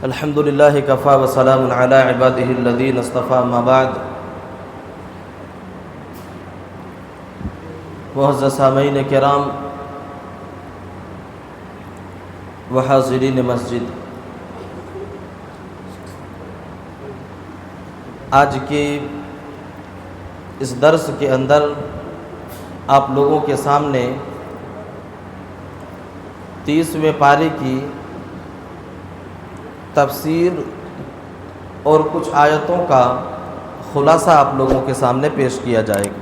الحمد للہ کفا وسلام علی عبادہ الذین اصطفیٰ اما بعد۔ معزز سامعین کرام و حاضرین مسجد، آج کے اس درس کے اندر آپ لوگوں کے سامنے 30ویں پارے کی تفسیر اور کچھ آیتوں کا خلاصہ آپ لوگوں کے سامنے پیش کیا جائے گا۔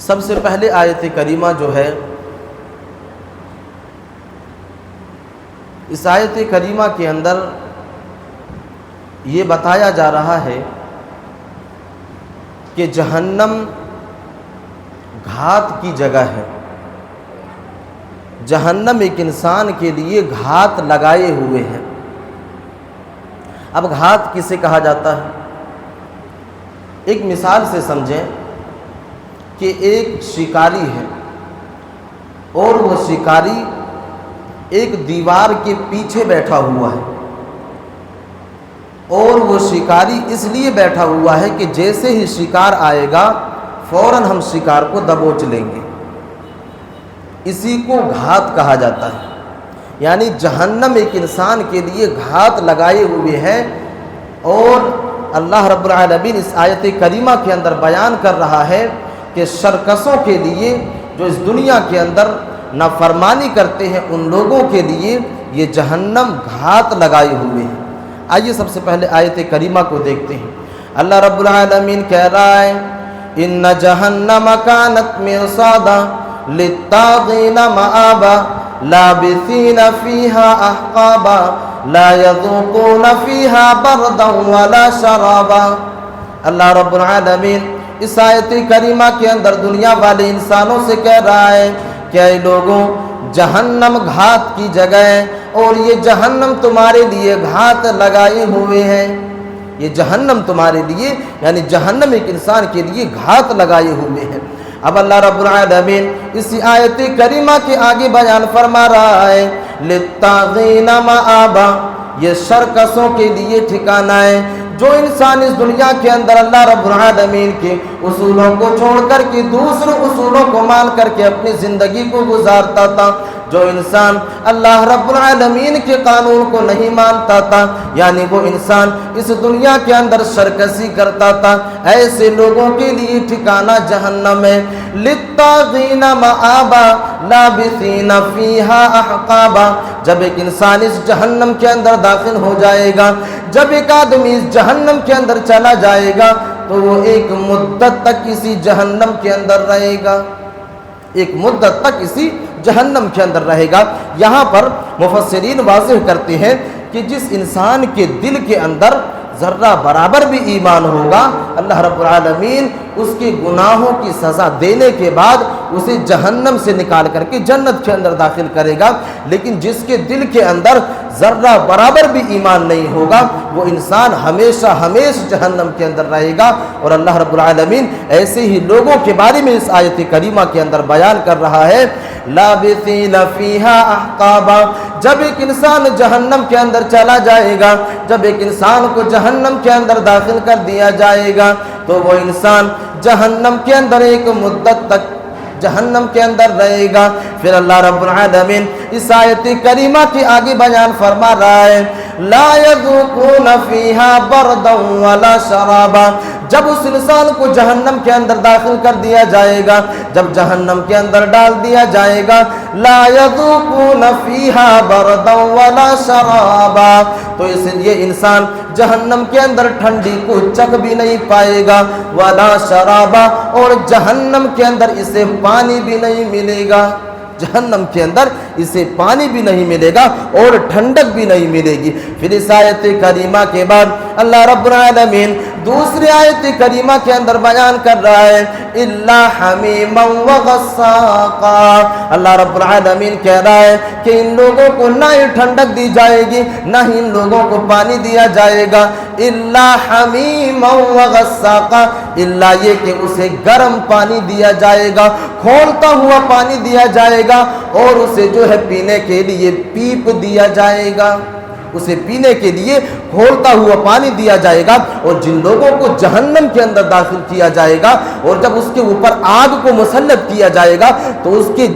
سب سے پہلے آیت کریمہ جو ہے، اس آیت کریمہ کے اندر یہ بتایا جا رہا ہے کہ جہنم گھات کی جگہ ہے۔ جہنم ایک انسان کے لیے گھات لگائے ہوئے ہے۔ اب گھات کسے کہا جاتا ہے؟ ایک مثال سے سمجھیں کہ ایک شکاری ہے اور وہ شکاری ایک دیوار کے پیچھے بیٹھا ہوا ہے، اور وہ شکاری اس لیے بیٹھا ہوا ہے کہ جیسے ہی شکار آئے گا فوراً ہم شکار کو دبوچ لیں گے۔ اسی کو گھات کہا جاتا ہے۔ یعنی جہنم ایک انسان کے لیے گھات لگائے ہوئے ہے، اور اللہ رب العالمین اس آیت کریمہ کے اندر بیان کر رہا ہے کہ شرکسوں کے لیے جو اس دنیا کے اندر نافرمانی کرتے ہیں ان لوگوں کے لیے یہ جہنم گھات لگائے ہوئے ہیں۔ آئیے سب سے پہلے آیت کریمہ کو دیکھتے ہیں۔ اللہ رب العالمین کہہ رہا ہے ان جہنم کانت مرصادا للطاغین مآبا لابثین فیہا احقابا لا یذوقون فیہا بردا ولا شرابا۔ اللہ رب العالمین اس آیت کریمہ کے اندر دنیا والے انسانوں سے کہہ رہا ہے کہ اے لوگوں، جہنم گھات کی جگہ ہے، اور یہ جہنم تمہارے لیے گھات لگائے ہوئے ہیں۔ یہ جہنم تمہارے لیے، یعنی جہنم ایک انسان کے لیے گھات لگائے ہوئے ہیں۔ اب اللہ رب العالمین اسی آیت کریمہ کے آگے بیان فرما رہا ہے للطاغین مآبا، یہ شرکسوں کے لیے ٹھکانہ ہے۔ جو انسان اس دنیا کے اندر اللہ رب العالمین کے اصولوں کو چھوڑ کر کے دوسرے اصولوں کو مان کر کے اپنی زندگی کو گزارتا تھا، جو انسان اللہ رب العالمین کے قانون کو نہیں مانتا تھا، یعنی وہ انسان اس دنیا کے اندر سرکشی کرتا تھا، ایسے لوگوں کے لیے ٹھکانہ جہنم ہے۔ للطاغین مآبا لابثین فیہا احقابا، جب ایک انسان اس جہنم کے اندر داخل ہو جائے گا، جب ایک آدمی اس جہنم کے اندر چلا جائے گا تو وہ ایک مدت تک اسی جہنم کے اندر رہے گا، ایک مدت تک اسی جہنم کے اندر رہے گا۔ یہاں پر مفسرین واضح کرتے ہیں کہ جس انسان کے دل کے اندر ذرہ برابر بھی ایمان ہوگا، اللہ رب العالمین اس کے گناہوں کی سزا دینے کے بعد اسے جہنم سے نکال کر کے جنت کے اندر داخل کرے گا۔ لیکن جس کے دل کے اندر ذرہ برابر بھی ایمان نہیں ہوگا، وہ انسان ہمیشہ ہمیشہ جہنم کے اندر رہے گا۔ اور اللہ رب العالمین ایسے ہی لوگوں کے بارے میں اس آیت کریمہ کے اندر بیان کر رہا ہے لابثین فیہا احقابا، جب ایک انسان جہنم کے اندر چلا جائے گا، جب ایک انسان کو جہنم کے اندر داخل کر دیا جائے گا تو وہ انسان جہنم کے اندر ایک مدت تک جہنم کے اندر رہے گا۔ پھر اللہ رب العالمین اس آیت کریمہ کے آگے بیان فرما رہا ہے لا یذوقون فیہا بردا ولا شرابا، جب اس انسان کو جہنم کے اندر داخل کر دیا جائے گا، جب جہنم کے اندر ڈال دیا جائے گا، لا یذوقون فیہا بردا ولا شرابا، تو اس لیے انسان جہنم کے اندر ٹھنڈی کو چکھ بھی نہیں پائے گا، ولا شرابا، اور جہنم کے اندر اسے پانی بھی نہیں ملے گا، جہنم کے اندر اسے پانی بھی نہیں ملے گا اور ٹھنڈک بھی نہیں ملے گی۔ پھر اس آیت کریمہ کے بعد اللہ رب العالمین دوسری آیت کریمہ کے اندر بیان کر رہا ہے الا حمیما وغساقا، اللہ رب العالمین کہہ رہا ہے کہ ان لوگوں کو نہ ہی ٹھنڈک دی جائے گی نہ ہی ان لوگوں کو پانی دیا جائے گا، الا حمیما وغساقا، الا یہ کہ اسے گرم پانی دیا جائے گا، کھولتا ہوا پانی دیا جائے گا، اور اسے جو ہے پینے کے لیے پیپ دیا جائے گا، اسے پینے کے لیے کھولتا ہوا پانی دیا جائے گا۔ اور جن لوگوں کو جہنم کے اندر داخل کیا جائے گا اور جب اس کے اوپر آگ کو مسلط کیا جائے گا تو اس کے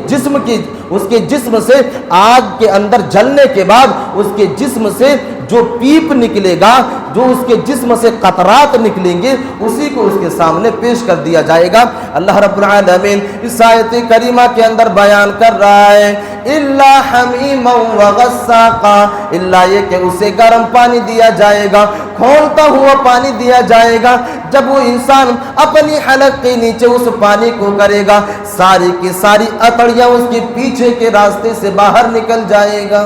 جسم سے آگ کے اندر جلنے کے بعد اس کے جسم سے جو پیپ نکلے گا، جو اس کے جسم سے قطرات نکلیں گے، اسی کو اس کے سامنے پیش کر دیا جائے گا۔ اللہ رب العالمین اس آیت کریمہ کے اندر بیان کر رہا ہے الا حمیما وغساقا، الا یہ کہ اسے گرم پانی دیا جائے گا، کھولتا ہوا پانی دیا جائے گا۔ جب وہ انسان اپنی حلق کے نیچے اس پانی کو کرے گا، ساری کی ساری اتڑیاں اس کے پیچھے کے راستے سے باہر نکل جائے گا۔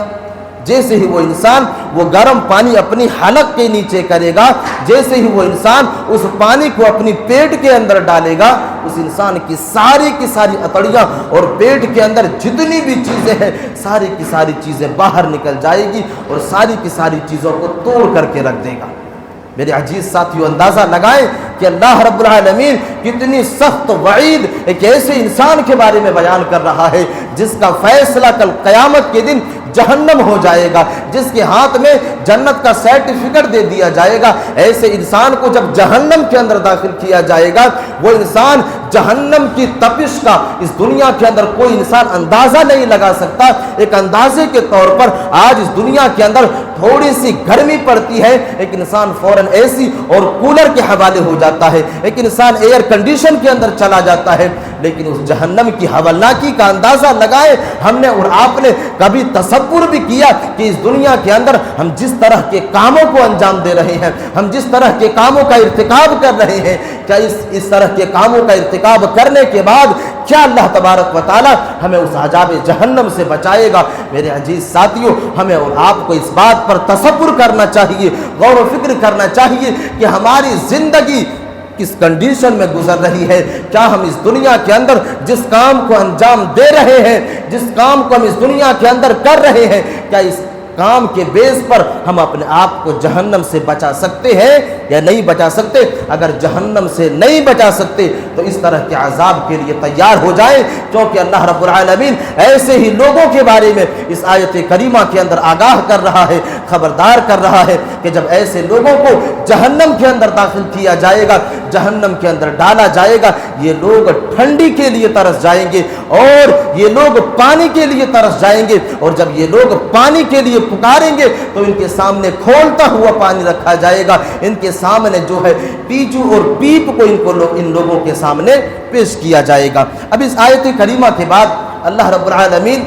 جیسے ہی وہ انسان وہ گرم پانی اپنی حلق کے نیچے کرے گا، جیسے ہی وہ انسان اس پانی کو اپنی پیٹ کے اندر ڈالے گا، اس انسان کی ساری اتڑیاں اور پیٹ کے اندر جتنی بھی چیزیں ہیں ساری کی ساری چیزیں باہر نکل جائے گی اور ساری کی ساری چیزوں کو توڑ کر کے رکھ دے گا۔ میرے عزیز ساتھیو، اندازہ لگائیں کہ اللہ رب العالمین کتنی سخت وعید ایک ایسے انسان کے بارے میں بیان کر رہا ہے جس کا فیصلہ کل قیامت کے دن جہنم ہو جائے گا، جس کے ہاتھ میں جنت کا سرٹیفکیٹ دے دیا جائے گا۔ ایسے انسان کو جب جہنم کے اندر داخل کیا جائے گا، وہ انسان جہنم کی تپش کا اس دنیا کے اندر کوئی انسان اندازہ نہیں لگا سکتا۔ ایک اندازے کے طور پر آج اس دنیا کے اندر تھوڑی سی گرمی پڑتی ہے، ایک انسان فوراً اے سی اور کولر کے حوالے ہو جاتا ہے، ایک انسان ایئر کنڈیشن کے اندر چلا جاتا ہے، لیکن اس جہنم کی ہولناکی کا اندازہ لگائے ہم نے اور آپ نے کبھی تصور بھی کیا کہ اس دنیا کے اندر ہم جس طرح کے کاموں کو انجام دے رہے ہیں، ہم جس طرح کے کاموں کا ارتکاب کر رہے ہیں، کیا اس طرح کے کاموں کا ارتکاب کرنے کے بعد کیا اللہ تبارک و تعالی ہمیں اس عذاب جہنم سے بچائے گا؟ میرے عزیز ساتھیوں، ہمیں اور آپ کو اس بات پر تصور کرنا چاہیے، غور و فکر کرنا چاہیے کہ ہماری زندگی کس کنڈیشن میں گزر رہی ہے۔ کیا ہم اس دنیا کے اندر جس کام کو انجام دے رہے ہیں، جس کام کو ہم اس دنیا کے اندر کر رہے ہیں، کیا اس کام کے بیس پر ہم اپنے آپ کو جہنم سے بچا سکتے ہیں یا نہیں بچا سکتے؟ اگر جہنم سے نہیں بچا سکتے تو اس طرح کے عذاب کے لیے تیار ہو جائیں، کیونکہ اللہ رب العالمین ایسے ہی لوگوں کے بارے میں اس آیت کریمہ کے اندر آگاہ کر رہا ہے، خبردار کر رہا ہے کہ جب ایسے لوگوں کو جہنم کے اندر داخل کیا جائے گا، جہنم کے اندر ڈالا جائے گا، یہ لوگ ٹھنڈی کے لیے ترس جائیں گے اور یہ لوگ پانی کے لیے ترس جائیں گے، اور جب یہ لوگ پانی کے لیے پکاریں گے تو ان کے سامنے کھولتا ہوا پانی رکھا جائے گا، ان کے سامنے جو ہے پیچو اور پیپ کو ان لوگوں کے سامنے پیش کیا جائے گا۔ اب اس آیت کریمہ کے بعد اللہ رب العالمین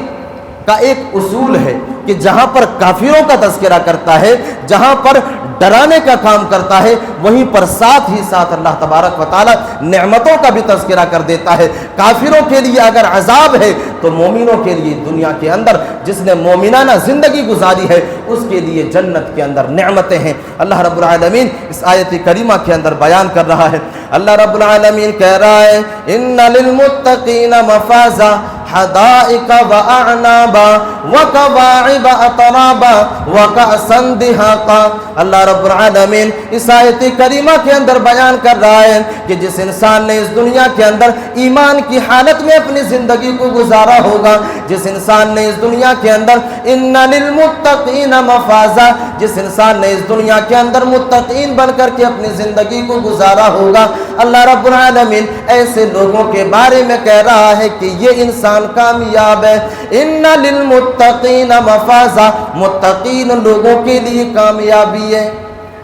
کا ایک اصول ہے کہ جہاں پر کافروں کا تذکرہ کرتا ہے، جہاں پر ڈرانے کا کام کرتا ہے، وہیں پر ساتھ ہی ساتھ اللہ تبارک و تعالی نعمتوں کا بھی تذکرہ کر دیتا ہے۔ کافروں کے لیے اگر عذاب ہے تو مومنوں کے لیے دنیا کے اندر جس نے مومنانہ زندگی گزاری ہے اس کے لیے جنت کے اندر نعمتیں ہیں۔ اللہ رب العالمین اس آیت کریمہ کے اندر بیان کر رہا ہے، اللہ رب العالمین کہہ رہا ہے ان للمتقین مفازا حدائق واعنابا وکواعب اترابا وکأسا دہاقا۔ اللہ رب العالمین اس آیت کریمہ کے اندر بیان کر رہا ہے کہ جس انسان نے اس دنیا کے اندر ایمان کی حالت میں اپنی زندگی کو گزارا ہوگا، جس انسان نے اس دنیا کے اندر ان للمتقین مفازا، جس انسان نے اس دنیا کے اندر متقین بن کر کے اپنی زندگی کو گزارا ہوگا، اللہ رب العالمین ایسے لوگوں کے بارے میں کہہ رہا ہے کہ یہ انسان کامیاب ہے۔ ان للمتقین مفازا، متقین لوگوں کے لیے کامیابی ہے،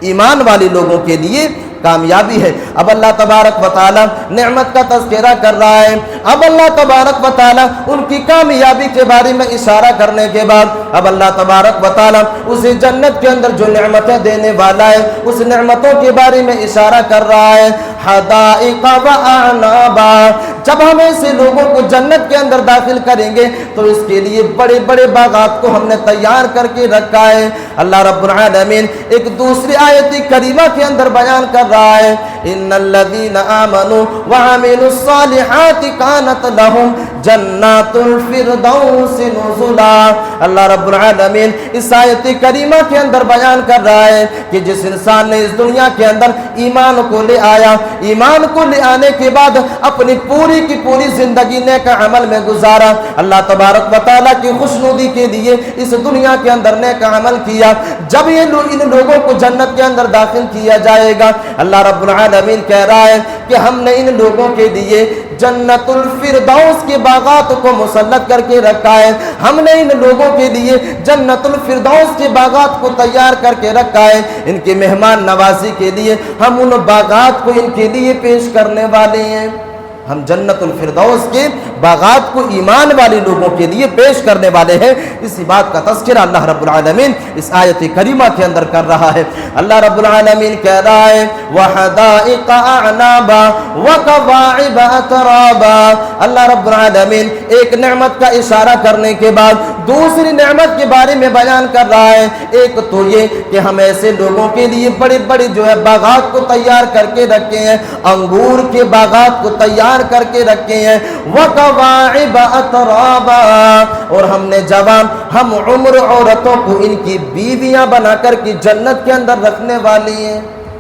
ایمان والے لوگوں کے لیے کامیابی ہے۔ اب اللہ تبارک و تعالی نعمت کا تذکرہ کر رہا ہے، اب اللہ تبارک و تعالی ان کی کامیابی کے بارے میں اشارہ کرنے کے بعد اب اللہ تبارک و تعالی اسے جنت کے اندر جو نعمتیں دینے والا ہے اس نعمتوں کے بارے میں اشارہ کر رہا ہے۔ حدائق وأعنابا، جب ہم ایسے لوگوں کو جنت کے اندر داخل کریں گے تو اس کے لیے بڑے بڑے باغات کو ہم نے تیار کر کے رکھا ہے۔ اللہ رب العالمین ایک دوسری آیت کریمہ کے اندر بیان کر رہا ہے، ان الذین آمنوا وعملوا الصالحات کانت لهم جنات الفردوس نزلا۔ اللہ رب العالمین اس آیت کریمہ کے اندر بیان کر رہا ہے کہ جس انسان نے اس دنیا کے اندر ایمان کو لے آیا، ایمان کو لے آنے کے بعد اپنی پوری کی پوری زندگی نیک عمل میں گزارا، اللہ تبارک و تعالیٰ کی خوشنودی کے لیے اس دنیا کے اندر نیک عمل کیا، جب یہ ان لوگوں کو جنت کے اندر داخل کیا جائے گا، اللہ رب العالمین کہہ رہا ہے کہ ہم نے ان لوگوں کے لیے جنت الفردوس کے باغات کو مسلط کر کے رکھا ہے، ہم نے ان لوگوں کے لیے جنت الفردوس کے باغات کو تیار کر کے رکھا ہے، ان کی مہمان نوازی کے لیے ہم ان باغات کو ان کے لیے پیش کرنے والے ہیں۔ ہم جنت الفردوس کے باغات کو ایمان والے لوگوں کے لیے پیش کرنے والے ہیں۔ اسی بات کا تذکرہ اللہ رب العالمین اس آیت کریمہ کے اندر کر رہا ہے۔ اللہ رب العالمین کہہ رہا ہے وَحَدَائِقَ أَعْنَابًا وَكَوَاعِبَ أَتْرَابًا۔ اللہ رب العالمین ایک نعمت کا اشارہ کرنے کے بعد دوسری نعمت کے بارے میں بیان کر رہا ہے۔ ایک تو یہ کہ ہم ایسے لوگوں کے لیے بڑے بڑے باغات کو تیار کر کے رکھے ہیں، انگور کے باغات کو تیار کر کے رکھے ہیں، وَكَوَاعِبَ أَتْرَابًا، اور ہم نے جوان ہم عمر عورتوں کو ان کی بیویاں بنا کر کے جنت کے اندر رکھنے والی ہیں۔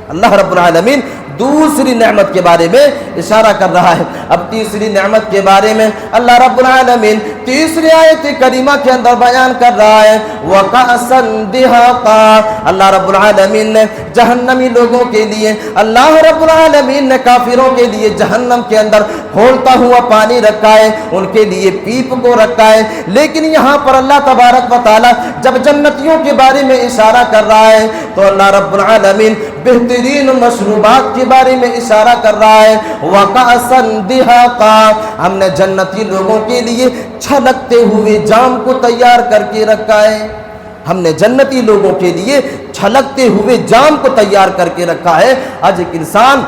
اللہ رب العالمین دوسری نعمت کے بارے میں اشارہ کر رہا ہے۔ اب تیسری نعمت کے بارے میں اللہ رب العالمین تیسری آیت کریمہ کے اندر بیان کر رہا ہے وَكَأْسًا دِهَاقًا۔ اللہ رب العالمین نے جہنمی لوگوں کے لیے، اللہ رب العالمین نے کافروں کے لیے جہنم کے اندر کھولتا ہوا پانی رکھا ہے، ان کے لیے پیپ کو رکھا ہے، لیکن یہاں پر اللہ تبارک و تعالی جب جنتیوں کے بارے میں اشارہ کر رہا ہے تو اللہ رب العالمین بہترین مشروبات کے بارے میں اشارہ کر رہا ہے وَكَأْسًا دِهَاقًا، ہم نے جنتی لوگوں کے لیے چھلکتے ہوئے جام کو تیار کر کے رکھا ہے، ہم نے جنتی لوگوں کے لیے چھلکتے ہوئے جام کو تیار کر کے رکھا ہے۔ آج ایک انسان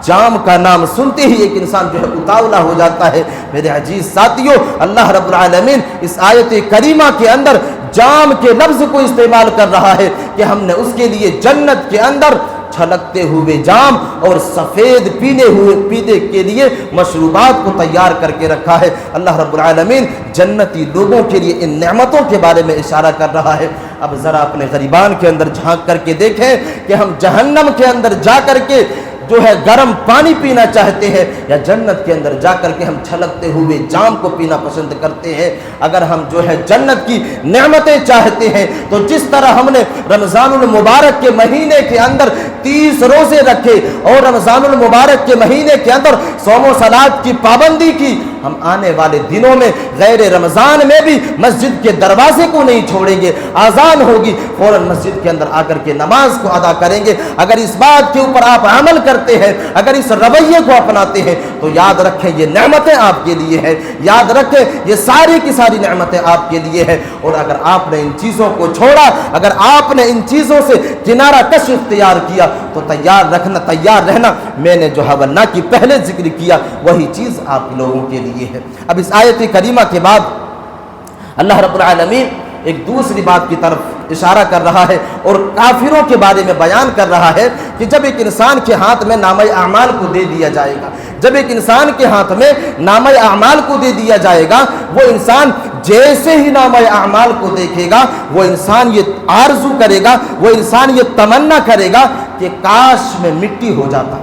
جام کا نام سنتے ہی ایک انسان جو ہے اتاولا ہو جاتا ہے۔ میرے عزیز ساتھیوں، اللہ رب العالمین اس آیت کریمہ کے اندر جام کے لفظ کو استعمال کر رہا ہے کہ ہم نے اس کے لیے جنت کے اندر چھلکتے ہوئے جام اور سفید پینے کے لیے مشروبات کو تیار کر کے رکھا ہے۔ اللہ رب العالمین جنتی لوگوں کے لیے ان نعمتوں کے بارے میں اشارہ کر رہا ہے۔ اب ذرا اپنے غریبان کے اندر جھانک کر کے دیکھیں کہ ہم جہنم کے اندر جا کر کے جو ہے گرم پانی پینا چاہتے ہیں یا جنت کے اندر جا کر کے ہم چھلکتے ہوئے جام کو پینا پسند کرتے ہیں۔ اگر ہم جو ہے جنت کی نعمتیں چاہتے ہیں تو جس طرح ہم نے رمضان المبارک کے مہینے کے اندر 30 روزے رکھے اور رمضان المبارک کے مہینے کے اندر صوم و صلات کی پابندی کی، ہم آنے والے دنوں میں غیر رمضان میں بھی مسجد کے دروازے کو نہیں چھوڑیں گے، اذان ہوگی فوراً مسجد کے اندر آ کر کے نماز کو ادا کریں گے۔ اگر اس بات کے اوپر آپ عمل کرتے ہیں، اگر اس رویے کو اپناتے ہیں تو یاد رکھیں یہ نعمتیں آپ کے لیے ہیں، یاد رکھیں یہ ساری کی ساری نعمتیں آپ کے لیے ہیں۔ اور اگر آپ نے ان چیزوں کو چھوڑا، اگر آپ نے ان چیزوں سے کنارہ کش اختیار کیا تو تیار رہنا میں نے جو حوالہ کی پہلے ذکر کیا وہی چیز آپ لوگوں کے لیے ہے۔ اب اس آیت کریمہ کے بعد اللہ رب العالمین ایک دوسری بات کی طرف اشارہ کر رہا ہے اور کافروں کے بارے میں بیان کر رہا ہے کہ جب ایک انسان کے ہاتھ میں نامہ اعمال کو دے دیا جائے گا، جب ایک انسان کے ہاتھ میں نامہ اعمال کو دے دیا جائے گا، وہ انسان جیسے ہی نامہ اعمال کو دیکھے گا وہ انسان یہ آرزو کرے گا، وہ انسان یہ تمنا کرے گا کہ کاش میں مٹی ہو جاتا،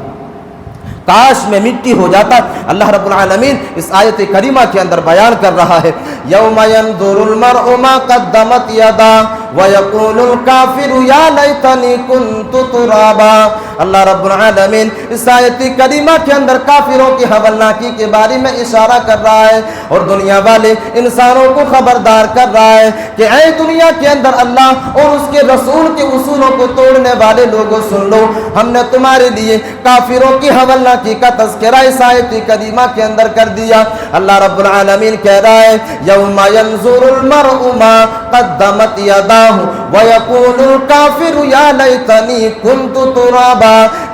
کاش میں مٹی ہو جاتا۔ اللہ رب العالمین اس آیت کریمہ کے اندر بیان کر رہا ہے یوم ينظر المرء ما قدمت یداه ويقول الكافر یا لیتنی كنت ترابا۔ اللہ رب العالمین اس آیت کریمہ کے اندر کافروں کی حولناکی کے بارے میں اشارہ کر رہا ہے اور دنیا والے انسانوں کو خبردار کر رہا ہے کہ اے دنیا کے اندر اللہ اور اس کے رسول کے اصولوں کو توڑنے والے لوگوں سن لو، ہم نے تمہارے لیے کافروں کی حولناکی کا تذکرہ اس آیت کریمہ کے اندر کر دیا۔ اللہ رب العالمین کہہ رہا ہے یوم ينظر المرء ما قدمت یداه ويقول الكافر یا لیتنی كنت ترابا۔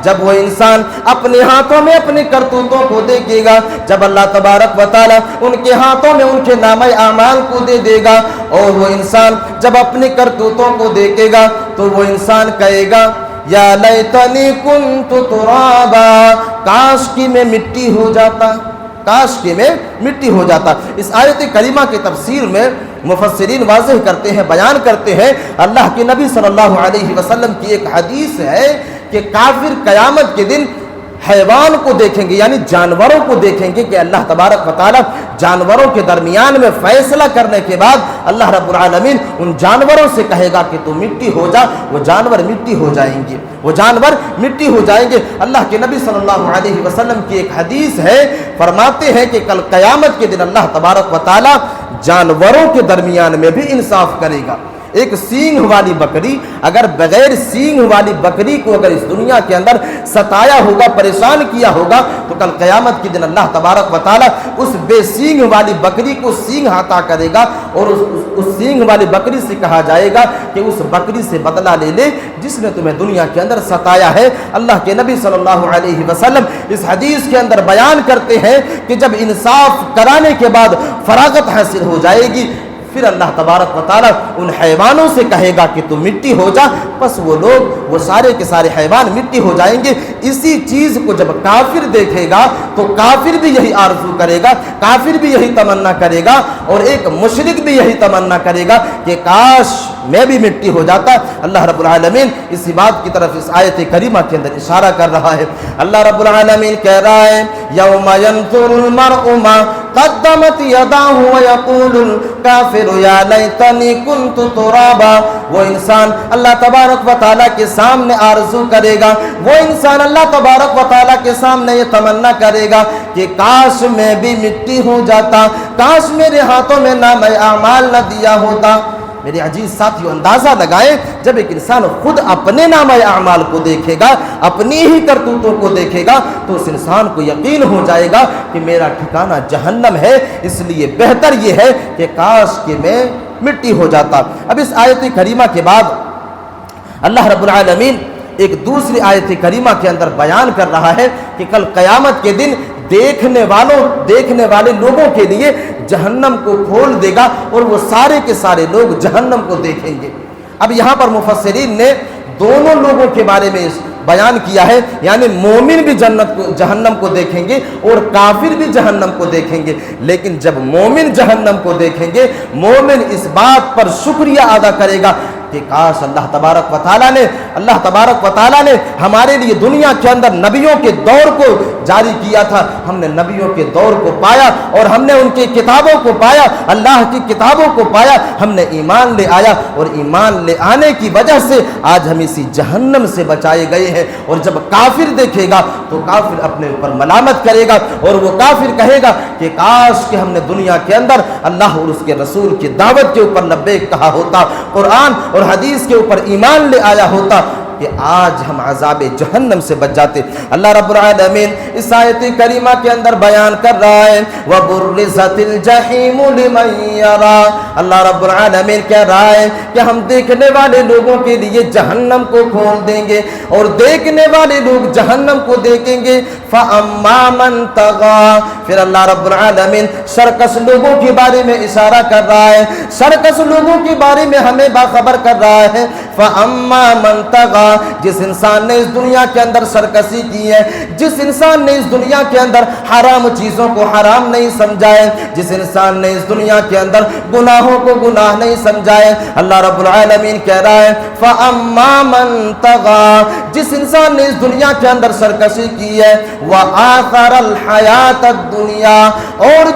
جب وہ انسان اپنے ہاتھوں میں اپنے کرتوتوں کو دیکھے گا، جب اللہ تبارک و تعالی ان کے ہاتھوں میں ان کے نامہ اعمال کو دے دے گا، اور وہ انسان جب اپنے کرتوتوں کو دیکھے گا تو وہ انسان کہے گا یا لیتنی کنت ترابا، کاش کہ میں مٹی ہو جاتا، کاش کہ میں مٹی ہو جاتا۔ اس آیت کریمہ کی تفسیر میں مفسرین واضح کرتے ہیں، بیان کرتے ہیں، اللہ کے نبی صلی اللہ علیہ وسلم کی ایک حدیث ہے کہ کافر قیامت کے دن حیوان کو دیکھیں گے، یعنی جانوروں کو دیکھیں گے کہ اللہ تبارک و تعالی جانوروں کے درمیان میں فیصلہ کرنے کے بعد اللہ رب العالمین ان جانوروں سے کہے گا کہ تو مٹی ہو جا، وہ جانور مٹی ہو جائیں گے، وہ جانور مٹی ہو جائیں گے۔ اللہ کے نبی صلی اللہ علیہ وسلم کی ایک حدیث ہے، فرماتے ہیں کہ کل قیامت کے دن اللہ تبارک و تعالی جانوروں کے درمیان میں بھی انصاف کرے گا۔ ایک سینگ والی بکری اگر بغیر سینگ والی بکری کو اگر اس دنیا کے اندر ستایا ہوگا، پریشان کیا ہوگا، تو کل قیامت کے دن اللہ تبارک و تعالی اس بے سینگ والی بکری کو سینگ عطا کرے گا، اور اس سینگ والی بکری سے کہا جائے گا کہ اس بکری سے بدلہ لے لے جس نے تمہیں دنیا کے اندر ستایا ہے۔ اللہ کے نبی صلی اللہ علیہ وسلم اس حدیث کے اندر بیان کرتے ہیں کہ جب انصاف کرانے کے بعد فراغت حاصل ہو جائے گی، پھر اللہ تبارک و تعالی ان حیوانوں سے کہے گا کہ تم مٹی ہو جا، پس وہ لوگ، وہ سارے کے سارے حیوان مٹی ہو جائیں گے۔ اسی چیز کو جب کافر دیکھے گا تو کافر بھی یہی آرزو کرے گا، کافر بھی یہی تمنا کرے گا، اور ایک مشرک بھی یہی تمنا کرے گا کہ کاش میں بھی مٹی ہو جاتا۔ اللہ رب العالمین اسی بات کی طرف اس آیت کریمہ کے اندر اشارہ کر رہا ہے۔ اللہ رب العالمین کہہ رہا ہے یوم ینظر المرء ما قدمت یداہ ویقول الکافر یا لیتنی کنت ترابا، وہ انسان اللہ تبارک و تعالیٰ کے سامنے آرزو کرے گا، وہ انسان اللہ تبارک و تعالیٰ کے سامنے یہ تمنا کرے گا کہ کاش میں بھی مٹی ہو جاتا، کاش میرے ہاتھوں میں نامہ اعمال نہ دیا ہوتا۔ میرے عزیز ساتھیو، اندازہ لگائیں جب ایک انسان خود اپنے نامہ اعمال کو دیکھے گا، اپنی ہی کرتوتوں کو دیکھے گا، تو اس انسان کو یقین ہو جائے گا کہ میرا ٹھکانہ جہنم ہے، اس لیے بہتر یہ ہے کہ کاش کہ میں مٹی ہو جاتا۔ اب اس آیت کریمہ کے بعد اللہ رب العالمین ایک دوسری آیت کریمہ کے اندر بیان کر رہا ہے کہ کل قیامت کے دن دیکھنے والے لوگوں کے لیے جہنم کو کھول دے گا، اور وہ سارے کے سارے لوگ جہنم کو دیکھیں گے۔ اب یہاں پر مفسرین نے دونوں لوگوں کے بارے میں بیان کیا ہے، یعنی مومن بھی جہنم کو دیکھیں گے اور کافر بھی جہنم کو دیکھیں گے، لیکن جب مومن جہنم کو دیکھیں گے، مومن اس بات پر شکریہ ادا کرے گا کہ کاش اللہ تبارک و تعالیٰ نے ہمارے لیے دنیا کے اندر نبیوں کے دور کو جاری کیا تھا، ہم نے نبیوں کے دور کو پایا اور ہم نے ان کی کتابوں کو پایا، اللہ کی کتابوں کو پایا، ہم نے ایمان لے آیا، اور ایمان لے آنے کی وجہ سے آج ہم اسی جہنم سے بچائے گئے ہیں۔ اور جب کافر دیکھے گا تو کافر اپنے اوپر ملامت کرے گا، اور وہ کافر کہے گا کہ کاش کہ ہم نے دنیا کے اندر اللہ اور اس کے رسول کی دعوت کے اوپر لبیک کہا ہوتا، قرآن اور حدیث کے اوپر ایمان لے آیا ہوتا، کہ آج ہم عذاب جہنم سے بچ جاتے۔ اللہ رب العالمین اس آیت کریمہ کے اندر بیان کر رہا ہے وَبُرِّزَتِ الْجَحِيمُ لِمَنْ يَرَى، اللہ رب العالمین کہہ رہا ہے کہ ہم دیکھنے والے لوگوں کے لیے جہنم کو کھول دیں گے، اور دیکھنے والے لوگ جہنم کو دیکھیں گے۔ فَأَمَّا مَنْ طَغَى، پھر اللہ رب العالمین سرکش لوگوں کے بارے میں اشارہ کر رہا ہے، سرکش لوگوں کے بارے میں ہمیں باخبر کر رہا ہے۔ فَأَمَّا مَنْ طَغَى، جس انسان نے اس دنیا کے اندر سرکشی کی ہے، جس انسان نے اس دنیا کے اندر حرام چیزوں کو حرام نہیں سمجھا ہے، جس انسان نے اس دنیا کے اندر گناہوں کو گناہ نہیں سمجھا ہے، اللہ رب العالمین کہہ رہا ہے فَأَمَّا مَنْ طَغَى، جس انسان نے اس دنیا کے اندر سرکشی کی ہے، وَآثَرَ الْحَيَاةَ الدُّنْيَا، اور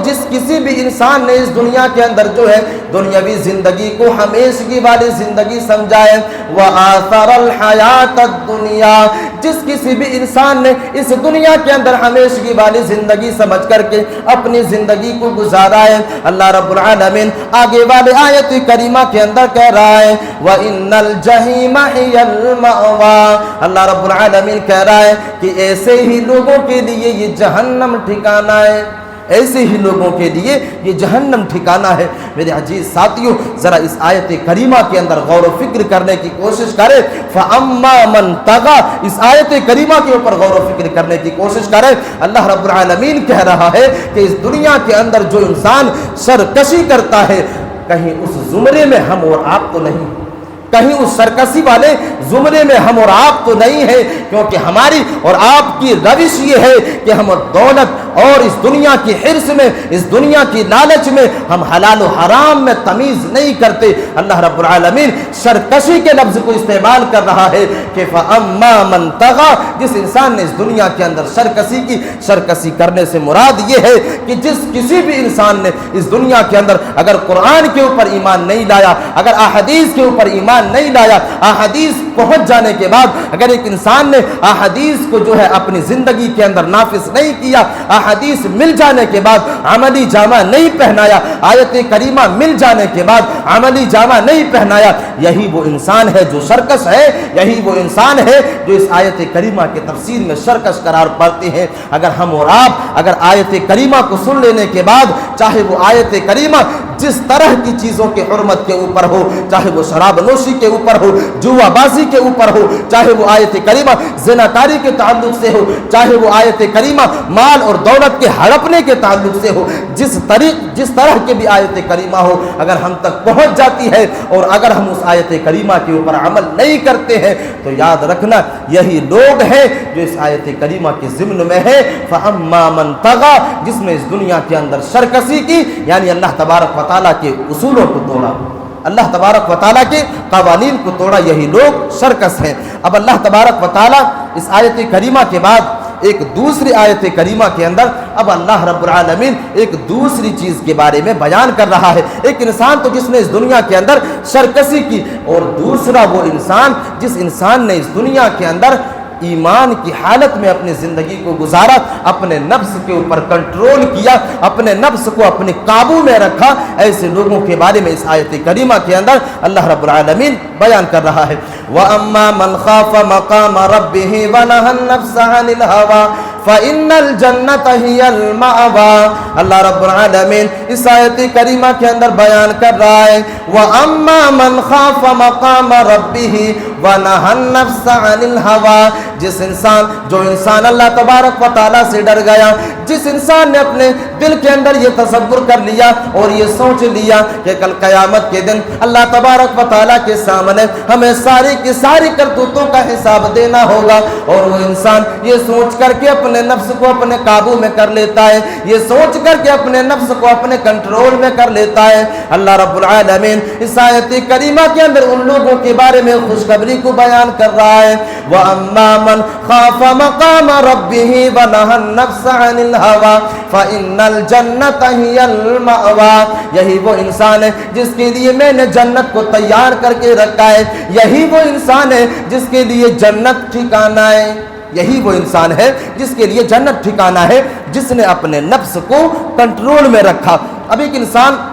جس کسی بھی انسان نے اس دنیا کے اندر جو ہے دنیاوی زندگی کو ہمیشگی والی زندگی سمجھا ہے، وَآثَرَ الْحَيَاةَ الدُّنْيَا، جس کسی بھی انسان نے اس دنیا کے اندر ہمیشگی والی زندگی سمجھ کر کے اپنی زندگی کو گزارا ہے، اللہ رب العالمین آگے والے آیت کریمہ کے اندر کہہ رہا ہے وَإِنَّ الْجَحِيمَ هِيَ الْمَأْوَى، اللہ رب العالمین کہہ رہا ہے کہ ایسے ہی لوگوں کے لیے یہ جہنم ٹھکانہ ہے۔ ایسے ہی لوگوں کے لیے یہ جہنم ٹھکانہ ہے۔ میرے عزیز ساتھیوں، ذرا اس آیت کریمہ کے اندر غور و فکر کرنے کی کوشش کریں۔ فَأَمَّا مَنْ طَغَىٰ، اس آیت کریمہ کے اوپر غور و فکر کرنے کی کوشش کریں۔ اللہ رب العالمین کہہ رہا ہے کہ اس دنیا کے اندر جو انسان سرکشی کرتا ہے، کہیں اس زمرے میں ہم اور آپ تو نہیں، کہیں اس سرکشی والے زمرے میں ہم اور آپ تو نہیں ہیں، کیونکہ ہماری اور آپ کی روش یہ ہے کہ ہم دولت اور اس دنیا کی حرص میں، اس دنیا کی لالچ میں ہم حلال و حرام میں تمیز نہیں کرتے۔ اللہ رب العالمین سرکشی کے لفظ کو استعمال کر رہا ہے کہ فَأَمَّا مَنْ طَغَىٰ، جس انسان نے اس دنیا کے اندر سرکشی کی، سرکشی کرنے سے مراد یہ ہے کہ جس کسی بھی انسان نے اس دنیا کے اندر اگر قرآن کے اوپر ایمان نہیں لایا، اگر احادیث کے اوپر ایمان نہیں لایا، احادیث پہنچ جانے کے بعد اگر ایک انسان نے احادیث کو جو ہے اپنی زندگی کے اندر نافذ نہیں کیا، احادیث مل جانے کے بعد عملی جامہ نہیں پہنایا، آیت کریمہ مل جانے کے بعد عملی جامہ نہیں پہنایا، یہی وہ انسان ہے جو سرکش ہے، یہی وہ انسان ہے جو اس آیت کریمہ کے تفسیر میں سرکش قرار پاتے ہیں۔ اگر ہم اور آپ اگر آیت کریمہ کو سن لینے کے بعد، چاہے وہ آیت کریمہ جس طرح کی چیزوں کے حرمت کے اوپر ہو، چاہے وہ شراب نوشی کے اوپر ہو، جوا بازی کے اوپر ہو، چاہے وہ آیت کریمہ زناکاری کے تعلق سے ہو، چاہے وہ آیت کریمہ مال اور دولت کے ہڑپنے کے تعلق سے ہو، جس طرح کے بھی آیت کریمہ ہو، اگر ہم تک پہنچ جاتی ہے اور اگر ہم اس آیت کریمہ کے اوپر عمل نہیں کرتے ہیں تو یاد رکھنا یہی لوگ ہیں جو اس آیت کریمہ کے ضمن میں ہے فَأَمَّا مَنْ طَغَىٰ، جس نے اس دنیا کے اندر سرکشی کی، یعنی اللہ تبارک و تعالیٰ کے اصولوں کو توڑا، اللہ تبارک و تعالیٰ کے قوانین کو توڑا، یہی لوگ سرکش ہیں۔ اب اللہ تبارک و تعالیٰ اس آیت کریمہ کے بعد ایک دوسری آیت کریمہ کے اندر اب اللہ رب العالمین ایک دوسری چیز کے بارے میں بیان کر رہا ہے۔ ایک انسان تو جس نے اس دنیا کے اندر سرکشی کی، اور دوسرا وہ انسان جس انسان نے اس دنیا کے اندر ایمان کی حالت میں اپنی زندگی کو گزارا، اپنے نفس کے اوپر کنٹرول کیا، اپنے نفس کو اپنے قابو میں رکھا، ایسے لوگوں کے بارے میں اس آیت کریمہ کے اندر اللہ رب العالمین بیان کر رہا ہے۔ وَأَمَّا مَنْ خَافَ مَقَامَ رَبِّهِ وَنَهَى النَّفْسَ عَنِ الْهَوَىٰ فَإِنَّ الْجَنَّةَ هِيَ الْمَأْوَىٰ، اللہ رب العالمین اس آیت کریمہ کے اندر بیان کر رہا ہے وَأَمَّا مَنْ خَافَ مَقَامَ رَبِّهِ وَنَهَى النَّفْسَ عَنِ الْهَوَىٰ، جس انسان اللہ تبارک و تعالیٰ سے ڈر گیا، جس انسان نے اپنے دل کے اندر یہ تصور کر لیا اور یہ سوچ لیا کہ کل قیامت کے دن اللہ تبارک و تعالیٰ کے سامنے ہمیں ساری کی ساری کرتوتوں کا حساب دینا ہوگا، اور وہ انسان یہ سوچ کر کے اپنے نفس کو اپنے قابو میں کر لیتا ہے، یہ سوچ کر کے اپنے نفس کو اپنے کنٹرول میں کر لیتا ہے، اللہ رب العالمین اس آیت کریمہ کے اندر ان لوگوں کے بارے میں خوشخبری کو بیان کر رہا ہے وَأَمَّا مَنْ خَافَ مَقَامَ رَبِّهِ وَنَهَى النَّفْسَ عَنِ الْهَوَىٰ فَإِنَّ الْجَنَّةَ هِيَ الْمَأْوَىٰ، یہی وہ انسان ہے جس کے لیے میں نے جنت کو تیار کر کے رکھا ہے، یہی وہ انسان ہے جس کے لیے جنت ٹھکانہ ہے، یہی وہ انسان ہے جس کے لیے جنت ٹھکانہ ہے، جس نے اپنے نفس کو کنٹرول میں رکھا۔ اب ایک انسان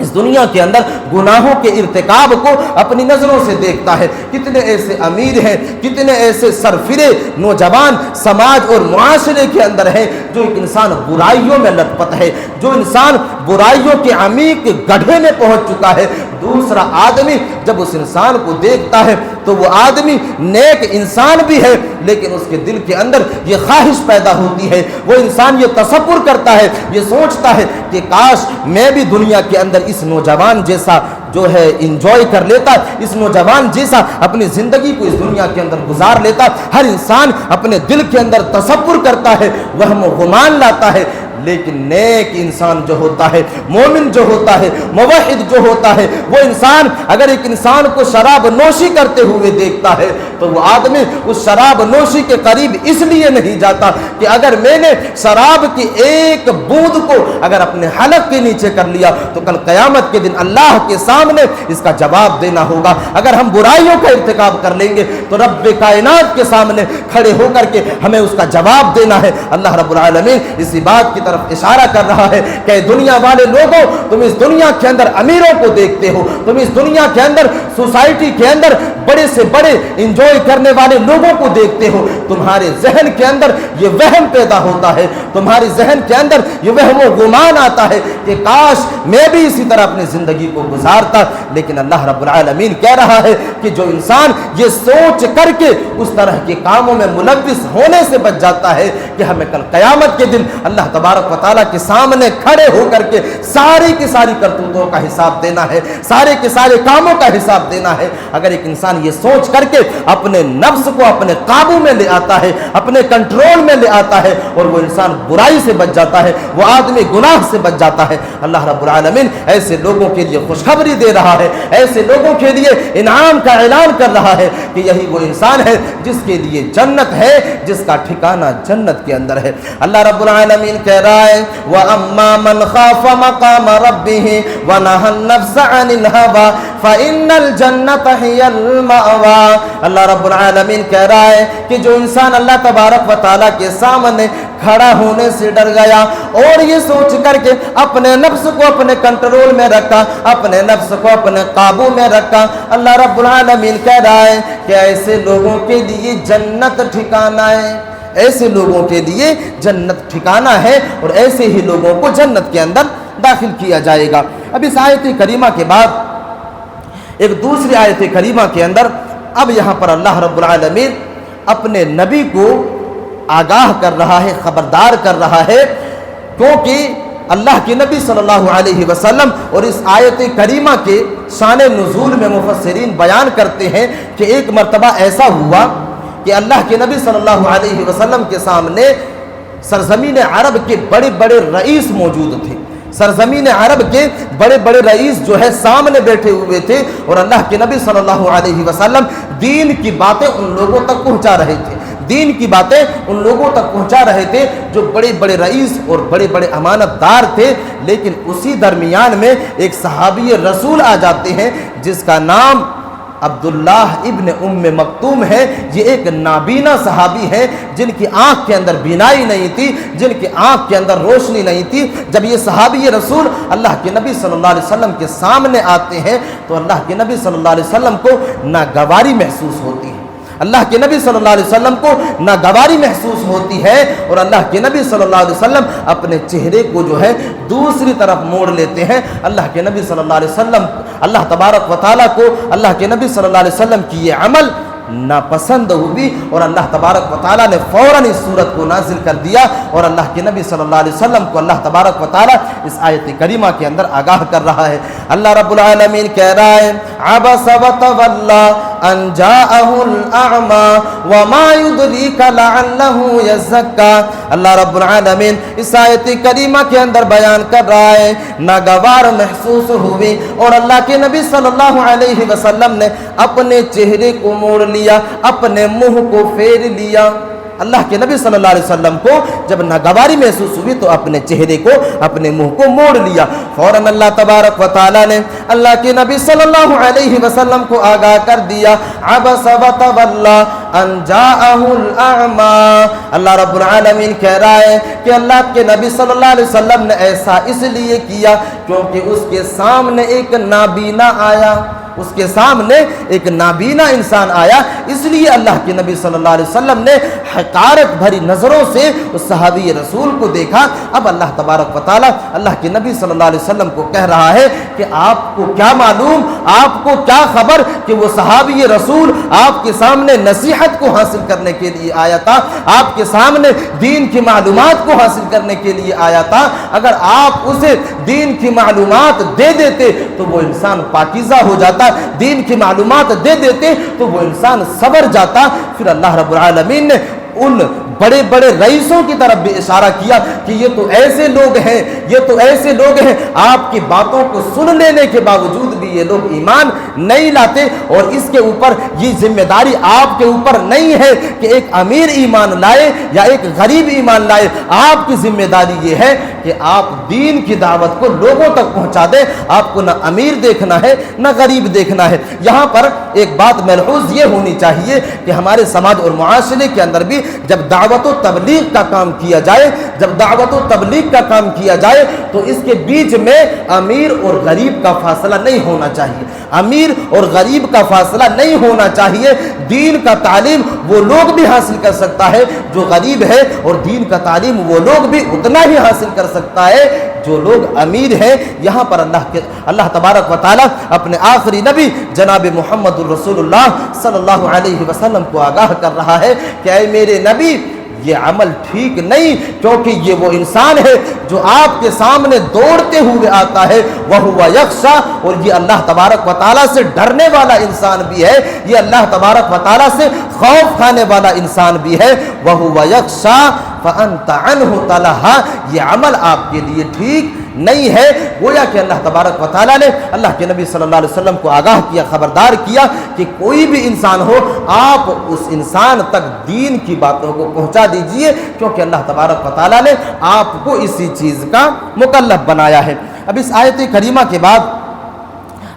اس دنیا کے اندر گناہوں کے ارتکاب کو اپنی نظروں سے دیکھتا ہے، کتنے ایسے امیر ہیں، کتنے ایسے سرفرے نوجوان سماج اور معاشرے کے اندر ہیں جو ایک انسان برائیوں میں لت پت ہے، جو انسان برائیوں کے عمیق گڑھے میں پہنچ چکا ہے۔ دوسرا آدمی جب اس انسان کو دیکھتا ہے تو وہ آدمی نیک انسان بھی ہے، لیکن اس کے دل کے اندر یہ خواہش پیدا ہوتی ہے، وہ انسان یہ تصور کرتا ہے، یہ سوچتا ہے کہ کاش میں بھی دنیا کے اندر اس نوجوان جیسا جو ہے انجوائے کر لیتا، اس نوجوان جیسا اپنی زندگی کو اس دنیا کے اندر گزار لیتا۔ ہر انسان اپنے دل کے اندر تصور کرتا ہے، وہم و گمان لاتا ہے، لیکن نیک انسان جو ہوتا ہے، مومن جو ہوتا ہے، موحد جو ہوتا ہے، وہ انسان اگر ایک انسان کو شراب نوشی کرتے ہوئے دیکھتا ہے تو وہ آدمی اس شراب نوشی کے قریب اس لیے نہیں جاتا کہ اگر میں نے شراب کی ایک بوند کو اگر اپنے حلق کے نیچے کر لیا تو کل قیامت کے دن اللہ کے سامنے اس کا جواب دینا ہوگا۔ اگر ہم برائیوں کا ارتکاب کر لیں گے تو رب کائنات کے سامنے کھڑے ہو کر کے ہمیں اس کا جواب دینا ہے۔ اللہ رب العالمین اسی بات کی طرف اشارہ کر رہا ہے کہ دنیا والے لوگوں، تم اس دنیا کے اندر امیروں کو دیکھتے ہو، تم اس دنیا کے اندر سوسائٹی کے اندر بڑے سے بڑے انجوائے کرنے والے لوگوں کو دیکھتے ہو، تمہارے ذہن کے اندر یہ وہم پیدا ہوتا ہے، تمہارے ذہن کے اندر یہ وہم و گمان آتا ہے کہ کاش میں بھی اسی طرح اپنی زندگی کو گزارتا۔ لیکن اللہ رب العالمین کہہ رہا ہے کہ جو انسان یہ سوچ کر کے اس طرح کے کاموں میں ملوث ہونے سے بچ جاتا ہے کہ ہمیں کل قیامت کے دن اللہ تبارک و تعالیٰ کے سامنے کھڑے ہو کر کے ساری کی ساری کرتوتوں کا حساب دینا ہے، سارے کے سارے کاموں کا حساب دینا ہے، اگر ایک انسان یہ سوچ کر کے اپنے نفس کو اپنے قابو میں لے آتا ہے، اپنے کنٹرول میں لے آتا ہے، اور وہ انسان برائی سے بچ جاتا ہے، وہ آدمی گناہ سے بچ جاتا ہے، اللہ رب العالمین ایسے لوگوں کے لیے خوشخبری دے رہا ہے، ایسے لوگوں کے لیے انعام کا اعلان کر رہا ہے کہ یہی وہ انسان ہے جس کے لیے جنت ہے، جس کا ٹھکانہ جنت کے اندر ہے۔ اللہ رب العالمین کہہ رہا ہے وَأَمَّا مَنْ خَافَ مَقَامَ رَبِّهِ وَنَهَى النَّفْسَ عَنِ الْهَوَىٰ فَإِنَّ الْجَنَّةَ هِيَ الْمَأْوَىٰ۔ اللہ رب العالمین کہہ رہا ہے کہ جو انسان اللہ تبارک و تعالیٰ کے سامنے کھڑا ہونے سے ڈر گیا اور یہ سوچ کر کے اپنے نفس کو اپنے کنٹرول میں رکھا، اپنے نفس کو اپنے قابو میں رکھا، اللہ رب العالمین کہہ رہا ہے کہ ایسے لوگوں کے لیے جنت ٹھکانہ ہے، ایسے لوگوں کے لیے جنت ٹھکانہ ہے، اور ایسے ہی لوگوں کو جنت کے اندر داخل کیا جائے گا۔ اب اس آیت کریمہ کے بعد ایک دوسری آیت کریمہ کے اندر اب یہاں پر اللہ رب العالمین اپنے نبی کو آگاہ کر رہا ہے، خبردار کر رہا ہے، کیونکہ اللہ کے نبی صلی اللہ علیہ وسلم اور اس آیت کریمہ کے شان نزول میں مفسرین بیان کرتے ہیں کہ ایک مرتبہ ایسا ہوا کہ اللہ کے نبی صلی اللہ علیہ وسلم کے سامنے سرزمین عرب کے بڑے بڑے رئیس موجود تھے، سرزمین عرب کے بڑے بڑے رئیس جو ہے سامنے بیٹھے ہوئے تھے، اور اللہ کے نبی صلی اللہ علیہ وسلم دین کی باتیں ان لوگوں تک پہنچا رہے تھے، دین کی باتیں ان لوگوں تک پہنچا رہے تھے جو بڑے بڑے رئیس اور بڑے بڑے امانت دار تھے۔ لیکن اسی درمیان میں ایک صحابی رسول آ جاتے ہیں جس کا نام عبداللہ ابن ام مکتوم ہے۔ یہ ایک نابینا صحابی ہیں جن کی آنکھ کے اندر بینائی نہیں تھی، جن کی آنکھ کے اندر روشنی نہیں تھی۔ جب یہ صحابی رسول اللہ کے نبی صلی اللہ علیہ وسلم کے سامنے آتے ہیں تو اللہ کے نبی صلی اللہ علیہ وسلم کو ناگواری محسوس ہوتی ہے، اللہ کے نبی صلی اللہ علیہ وسلم کو ناگواری محسوس ہوتی ہے، اور اللہ کے نبی صلی اللہ علیہ وسلم اپنے چہرے کو جو ہے دوسری طرف موڑ لیتے ہیں۔ اللہ کے نبی صلی اللہ علیہ وسلم، اللہ تبارک و تعالیٰ کو اللہ کے نبی صلی اللہ علیہ وسلم کی یہ عمل ناپسند ہوئی، اور اللہ تبارک و تعالیٰ نے فوراً اس صورت کو نازل کر دیا، اور اللہ کے نبی صلی اللہ علیہ وسلم کو اللہ تبارک و تعالیٰ اس آیت کریمہ کے اندر آگاہ کر رہا ہے۔ اللہ رب العالمین کہہ رہا ہے عبس وتولی ان جاءہ الاعمی وما یدریک لعلہ یزکی۔ اللہ رب العالمین اس آیت کریمہ کے اندر بیان کر رہا ہے ناگوار محسوس ہوئی، اور اللہ کے نبی صلی اللہ علیہ وسلم نے اپنے چہرے کو موڑ لیا، اپنے منہ کو پھیر لیا۔ اللہ کے نبی صلی اللہ علیہ وسلم کو جب ناگواری محسوس ہوئی تو اپنے چہرے کو، اپنے منہ کو موڑ لیا۔ فوراً اللہ تبارک و تعالیٰ نے اللہ کے نبی صلی اللہ علیہ وسلم کو آگاہ کر دیا عبس وتولی ان جاءہ الاعمی۔ اللہ رب العالمین کہہ رہا ہے کہ اللہ کے نبی صلی اللہ علیہ وسلم نے ایسا اس لیے کیا کیونکہ اس کے سامنے ایک نابینا آیا، اس کے سامنے ایک نابینا انسان آیا، اس لیے اللہ کے نبی صلی اللہ علیہ وسلم نے حقارت بھری نظروں سے اس صحابی رسول کو دیکھا۔ اب اللہ تبارک و تعالیٰ اللہ کے نبی صلی اللہ علیہ وسلم کو کہہ رہا ہے کہ آپ کو کیا معلوم، آپ کو کیا خبر کہ وہ صحابی رسول آپ کے سامنے نصیحت کو حاصل کرنے کے لیے آیا تھا، آپ کے سامنے دین کی معلومات کو حاصل کرنے کے لیے آیا تھا۔ اگر آپ اسے دین کی معلومات دے دیتے تو وہ انسان پاکیزہ ہو جاتا، دین کی معلومات دے دیتے تو وہ انسان صبر جاتا۔ پھر اللہ رب العالمین نے ان بڑے بڑے رئیسوں کی طرف بھی اشارہ کیا کہ یہ تو ایسے لوگ ہیں، یہ تو ایسے لوگ ہیں آپ کی باتوں کو سن لینے کے باوجود بھی یہ لوگ ایمان نہیں لاتے، اور اس کے اوپر یہ ذمہ داری آپ کے اوپر نہیں ہے کہ ایک امیر ایمان لائے یا ایک غریب ایمان لائے۔ آپ کی ذمہ داری یہ ہے کہ آپ دین کی دعوت کو لوگوں تک پہنچا دیں۔ آپ کو نہ امیر دیکھنا ہے نہ غریب دیکھنا ہے۔ یہاں پر ایک بات ملحوظ یہ ہونی چاہیے کہ ہمارے سماج اور معاشرے کے اندر بھی جب دعوت دعوت و تبلیغ کا کام کیا جائے، جب دعوت و تبلیغ کا کام کیا جائے تو اس کے بیچ میں امیر اور غریب کا فاصلہ نہیں ہونا چاہیے، امیر اور غریب کا فاصلہ نہیں ہونا چاہیے۔ دین کا تعلیم وہ لوگ بھی حاصل کر سکتا ہے جو غریب ہے، اور دین کا تعلیم وہ لوگ بھی اتنا ہی حاصل کر سکتا ہے جو لوگ امیر ہیں۔ یہاں پر اللہ تبارک و تعالی اپنے آخری نبی جناب محمد الرسول اللہ صلی اللہ علیہ وسلم کو آگاہ کر رہا ہے کہ اے میرے نبی، یہ عمل ٹھیک نہیں، کیونکہ یہ وہ انسان ہے جو آپ کے سامنے دوڑتے ہوئے آتا ہے، وَهُوَ يَخْشَىٰ، اور یہ اللہ تبارک و تعالیٰ سے ڈرنے والا انسان بھی ہے، یہ اللہ تبارک و تعالیٰ سے خوف کھانے والا انسان بھی ہے۔ وَهُوَ يَخْشَىٰ فَأَنْتَ عَنْهُ تَلَهَا، یہ عمل آپ کے لیے ٹھیک نہیں ہے۔ گویا کہ اللہ تبارک و تعالیٰ نے اللہ کے نبی صلی اللہ علیہ وسلم کو آگاہ کیا، خبردار کیا کہ کوئی بھی انسان ہو، آپ اس انسان تک دین کی باتوں کو پہنچا دیجئے، کیونکہ اللہ تبارک و تعالیٰ نے آپ کو اسی چیز کا مکلف بنایا ہے۔ اب اس آیت کریمہ کے بعد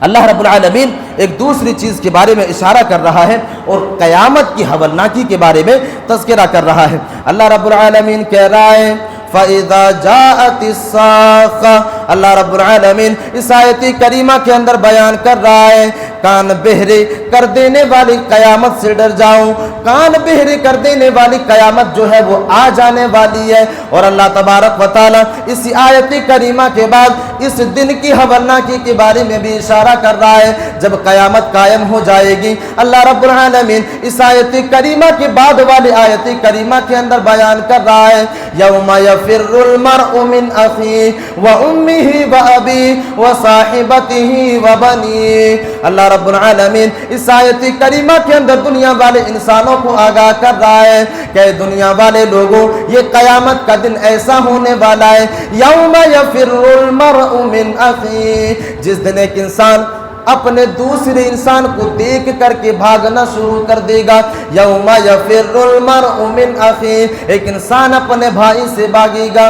اللہ رب العالمین ایک دوسری چیز کے بارے میں اشارہ کر رہا ہے اور قیامت کی ہولناکی کے بارے میں تذکرہ کر رہا ہے۔ اللہ رب العالمین کہہ رہا ہے فَإِذَا جَاءَتِ الصَّاخَّةُ، اللہ رب العالمین اس آیت کریمہ کے اندر بیان کر رہا ہے کان بہرے کر دینے والی قیامت سے ڈر جاؤں، کان بہرے کر دینے والی قیامت جو ہے وہ آ جانے والی ہے۔ اور اللہ تبارک و تعالیٰ اس آیت کریمہ کے بعد اس دن کی ہولناکی کے بارے میں بھی اشارہ کر رہا ہے جب قیامت قائم ہو جائے گی۔ اللہ رب العالمین اس آیت کریمہ کے بعد والی آیت کریمہ کے اندر بیان کر رہا ہے یوم یفر المرء من اخیہ وامہ وابیہ وصاحبتہ وبنیہ۔ اللہ رب العالمین اس آیت کریمہ کے اندر دنیا والے انسانوں کو آگاہ کر رہا ہے کہ دنیا والے لوگوں، یہ قیامت کا دن ایسا ہونے والا ہے یوم یفر المرء من اخیہ، جس دن ایک انسان اپنے دوسرے انسان کو دیکھ کر کے بھاگنا شروع کر دے گا۔ یوم یفر المرء من اخیہ، ایک انسان اپنے بھائی سے بھاگے گا۔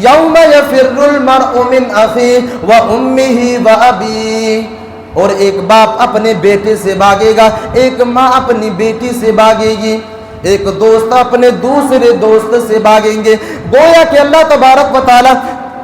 یوم یفر المرء من اخیہ وامہ وابیہ، اور ایک باپ اپنے بیٹے سے بھاگے گا، ایک ماں اپنی بیٹی سے بھاگے گی، ایک دوست اپنے دوسرے دوست سے بھاگیں گے۔ گویا کہ اللہ تبارک و تعالی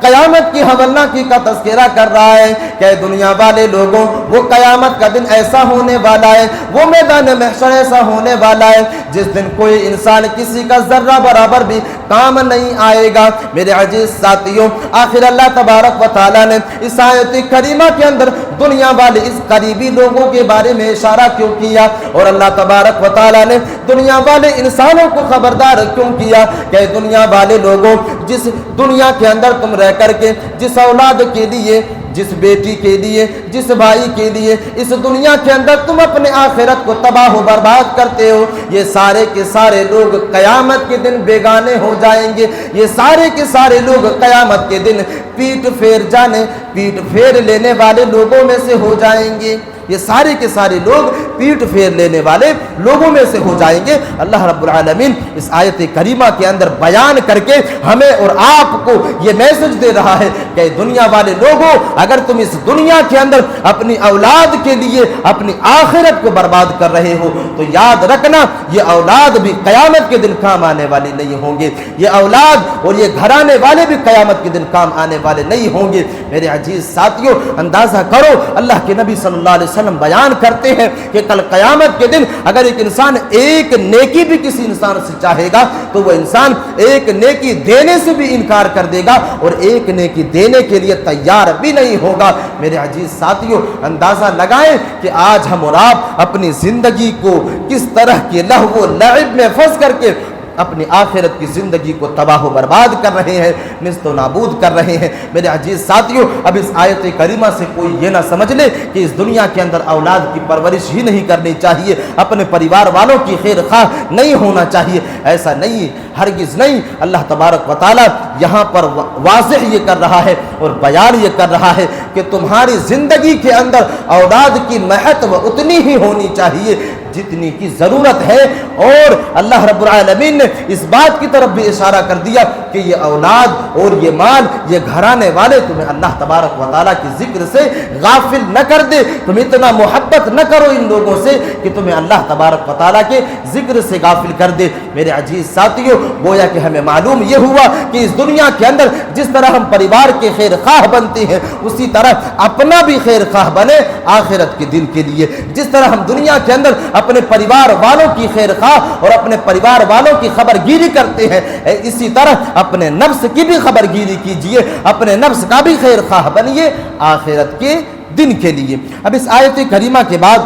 قیامت کی ہولناکی کا تذکرہ کر رہا ہے کہ دنیا والے لوگوں، وہ قیامت کا دن ایسا ہونے والا ہے، وہ میدان محشر ایسا ہونے والا ہے جس دن کوئی انسان کسی کا ذرہ برابر بھی کام نہیں آئے گا۔ میرے عزیز ساتھیوں، آخر اللہ تبارک و تعالیٰ نے اس آیت کریمہ کے اندر دنیا والے اس قریبی لوگوں کے بارے میں اشارہ کیوں کیا، اور اللہ تبارک و تعالیٰ نے دنیا والے انسانوں کو خبردار کیوں کیا کہ دنیا والے لوگوں، جس دنیا کے اندر تم رہ کر کے جس اولاد کے لیے، جس بیٹی کے لیے، جس بھائی کے لیے اس دنیا کے اندر تم اپنے آخرت کو تباہ و برباد کرتے ہو، یہ سارے کے سارے لوگ قیامت کے دن بیگانے ہو جائیں گے۔ یہ سارے کے سارے لوگ قیامت کے دن پیٹ پھیر لینے والے لوگوں میں سے ہو جائیں گے۔ یہ سارے کے سارے لوگ پیٹ پھیر لینے والے لوگوں میں سے ہو جائیں گے۔ اللہ رب العالمین اس آیت کریمہ کے اندر بیان کر کے ہمیں اور آپ کو یہ میسج دے رہا ہے کہ دنیا والے لوگوں، اگر تم اس دنیا کے اندر اپنی اولاد کے لیے اپنی آخرت کو برباد کر رہے ہو تو یاد رکھنا یہ اولاد بھی قیامت کے دن کام آنے والے نہیں ہوں گے، یہ اولاد اور یہ گھرانے والے بھی قیامت کے دن کام آنے والے نہیں ہوں گے۔ میرے عزیز ساتھیوں، اندازہ کرو، اللہ کے نبی صلی اللہ علیہ وسلم بیان کرتے ہیں کہ کل قیامت کے دن اگر ایک انسان ایک نیکی بھی کسی انسان سے چاہے گا تو وہ انسان ایک نیکی دینے سے بھی انکار کر دے گا اور ایک نیکی دینے کے لیے تیار بھی نہیں ہوگا۔ میرے عزیز ساتھیوں، اندازہ لگائیں کہ آج ہم اور آپ اپنی زندگی کو کس طرح کے لہو و لعب میں پھنس کر کے اپنی آخرت کی زندگی کو تباہ و برباد کر رہے ہیں، نیست و نابود کر رہے ہیں۔ میرے عزیز ساتھیوں، اب اس آیت کریمہ سے کوئی یہ نہ سمجھ لے کہ اس دنیا کے اندر اولاد کی پرورش ہی نہیں کرنی چاہیے، اپنے پریوار والوں کی خیر خواہ نہیں ہونا چاہیے، ایسا نہیں، ہرگز نہیں۔ اللہ تبارک و تعالیٰ یہاں پر واضح یہ کر رہا ہے اور بیان یہ کر رہا ہے کہ تمہاری زندگی کے اندر اولاد کی مہتو اتنی ہی ہونی چاہیے جتنی کی ضرورت ہے۔ اور اللہ رب العالمین نے اس بات کی طرف بھی اشارہ کر دیا کہ یہ اولاد اور یہ مال، یہ گھرانے والے تمہیں اللہ تبارک و تعالیٰ کی ذکر سے غافل نہ کر دے، تم اتنا محبت نہ کرو ان لوگوں سے کہ تمہیں اللہ تبارک و تعالیٰ کے ذکر سے غافل کر دے۔ میرے عزیز ساتھیوں، گویا کہ ہمیں معلوم یہ ہوا کہ اس دنیا کے اندر جس طرح ہم پریوار کے خیر خواہ بنتے ہیں، اسی طرح اپنا بھی خیر خواہ بنے آخرت کے دن کے لیے۔ جس طرح ہم دنیا کے اندر اپنے پریوار والوں کی خیر خواہ اور اپنے پریوار والوں کی خبر گیری کرتے ہیں، اسی طرح اپنے نفس کی بھی خبر گیری کیجئے، اپنے نفس کا بھی خیر خواہ بنیے آخرت کے دن کے لیے۔ اب اس آیت کریمہ کے بعد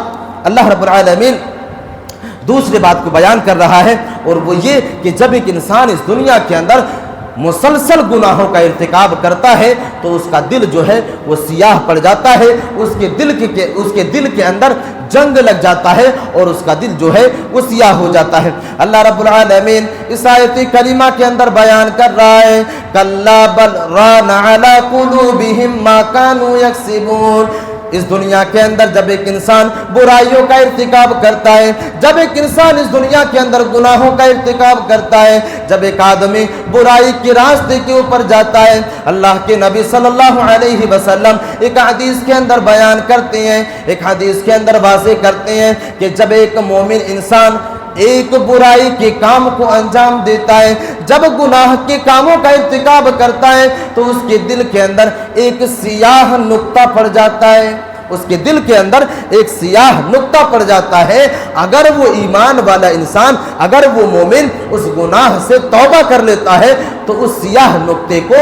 اللہ رب العالمین دوسرے بات کو بیان کر رہا ہے، اور وہ یہ کہ جب ایک انسان اس دنیا کے اندر مسلسل گناہوں کا ارتکاب کرتا ہے تو اس کا دل جو ہے وہ سیاہ پڑ جاتا ہے، اس کے دل کے اندر جنگ لگ جاتا ہے اور اس کا دل جو ہے وہ سیاہ ہو جاتا ہے۔ اللہ رب العالمین اس آیت کریمہ کے اندر بیان کر رہا ہے کلا بل ران علی قلوبہم ما کانوا یکسبون۔ اس دنیا کے اندر جب ایک انسان برائیوں کا ارتکاب کرتا ہے، جب ایک انسان اس دنیا کے اندر گناہوں کا ارتکاب کرتا ہے، جب ایک آدمی برائی کے راستے کے اوپر جاتا ہے، اللہ کے نبی صلی اللہ علیہ وسلم ایک حدیث کے اندر بیان کرتے ہیں، ایک حدیث کے اندر واضح کرتے ہیں کہ جب ایک مومن انسان ایک برائی کے کام کو انجام دیتا ہے، جب گناہ کے کاموں کا ارتکاب کرتا ہے تو اس کے دل کے اندر ایک سیاہ نقطہ پڑ جاتا ہے، اس کے دل کے اندر ایک سیاہ نقطہ پڑ جاتا ہے۔ اگر وہ ایمان والا انسان، اگر وہ مومن اس گناہ سے توبہ کر لیتا ہے تو اس سیاہ نقطے کو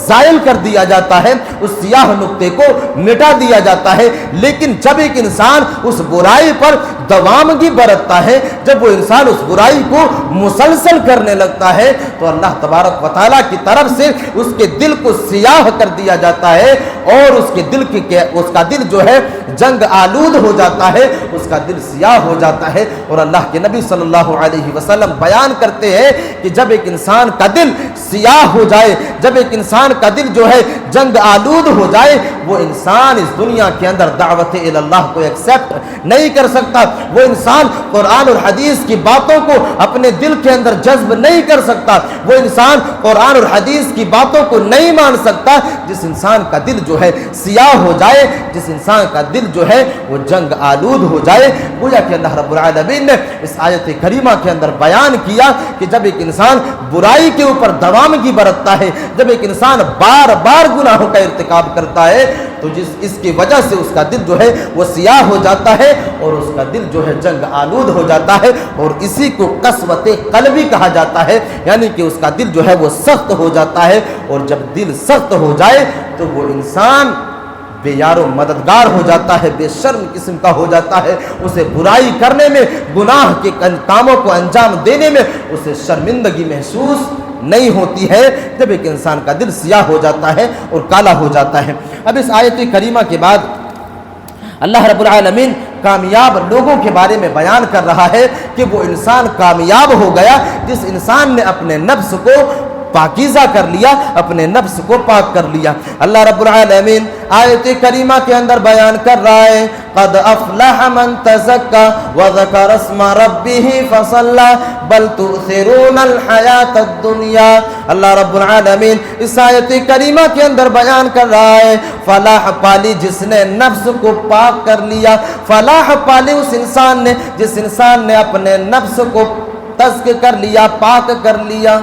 زائل کر دیا جاتا ہے، اس سیاہ نقطے کو مٹا دیا جاتا ہے۔ لیکن جب ایک انسان اس برائی پر دوامگی برتتا ہے، جب وہ انسان اس برائی کو مسلسل کرنے لگتا ہے تو اللہ تبارک و تعالیٰ کی طرف سے اس کے دل کو سیاہ کر دیا جاتا ہے، اور اس کا دل جو ہے جنگ آلود ہو جاتا ہے، اس کا دل سیاہ ہو جاتا ہے۔ اور اللہ کے نبی صلی اللہ علیہ وسلم بیان کرتے ہیں کہ جب ایک انسان کا دل سیاہ ہو جائے، جب ایک انسان کا دل جو ہے جنگ آلود ہو جائے، وہ انسان اس دنیا کے اندر دعوت اللہ کو ایکسیپٹ نہیں کر سکتا، وہ انسان قرآن اور حدیث کی باتوں کو اپنے دل کے اندر جذب نہیں کر سکتا، وہ انسان قرآن اور حدیث کی باتوں کو نہیں مان سکتا۔ جس انسان کا دل جو ہے سیاہ ہو جائے، جس انسان کا دل جو ہے وہ جنگ آلود ہو جائے، گویا کہ اللہ رب العالمین نے اس آیت کریمہ کے اندر بیان کیا کہ جب ایک انسان برائی کے اوپر دوامگی برتتا ہے، جب ایک انسان بار بار گناہوں کا ارتکاب کرتا ہے تو اس کی وجہ سے اس کا دل جو ہے وہ سیاہ ہو جاتا ہے اور اس کا دل جو ہے جنگ آلود ہو جاتا ہے، اور اسی کو قسوت قلبی کہا جاتا ہے، یعنی کہ اس کا دل جو ہے وہ سخت ہو جاتا ہے۔ اور جب دل سخت ہو جائے تو وہ انسان بے یار و مددگار ہو جاتا ہے، بے شرم قسم کا ہو جاتا ہے، اسے برائی کرنے میں، گناہ کے کاموں کو انجام دینے میں اسے شرمندگی محسوس نہیں ہوتی ہے، جب ایک انسان کا دل سیاہ ہو جاتا ہے اور کالا ہو جاتا ہے۔ اب اس آیت کریمہ کے بعد اللہ رب العالمین کامیاب لوگوں کے بارے میں بیان کر رہا ہے کہ وہ انسان کامیاب ہو گیا جس انسان نے اپنے نفس کو پاکیزہ کر لیا، اپنے نفس کو پاک کر لیا۔ اللہ رب العالمین آیت کریمہ کے اندر بیان کر رہا ہے قد افلح من تزکا وذکر اسم ربہ فصلی بل تؤثرون الحیاۃ الدنیا۔ اللہ رب العالمین اس آیت کریمہ کے اندر بیان کر رہا ہے فلاح پالی جس نے نفس کو پاک کر لیا، فلاح پالی اس انسان نے جس انسان نے اپنے نفس کو تزک کر لیا، پاک کر لیا،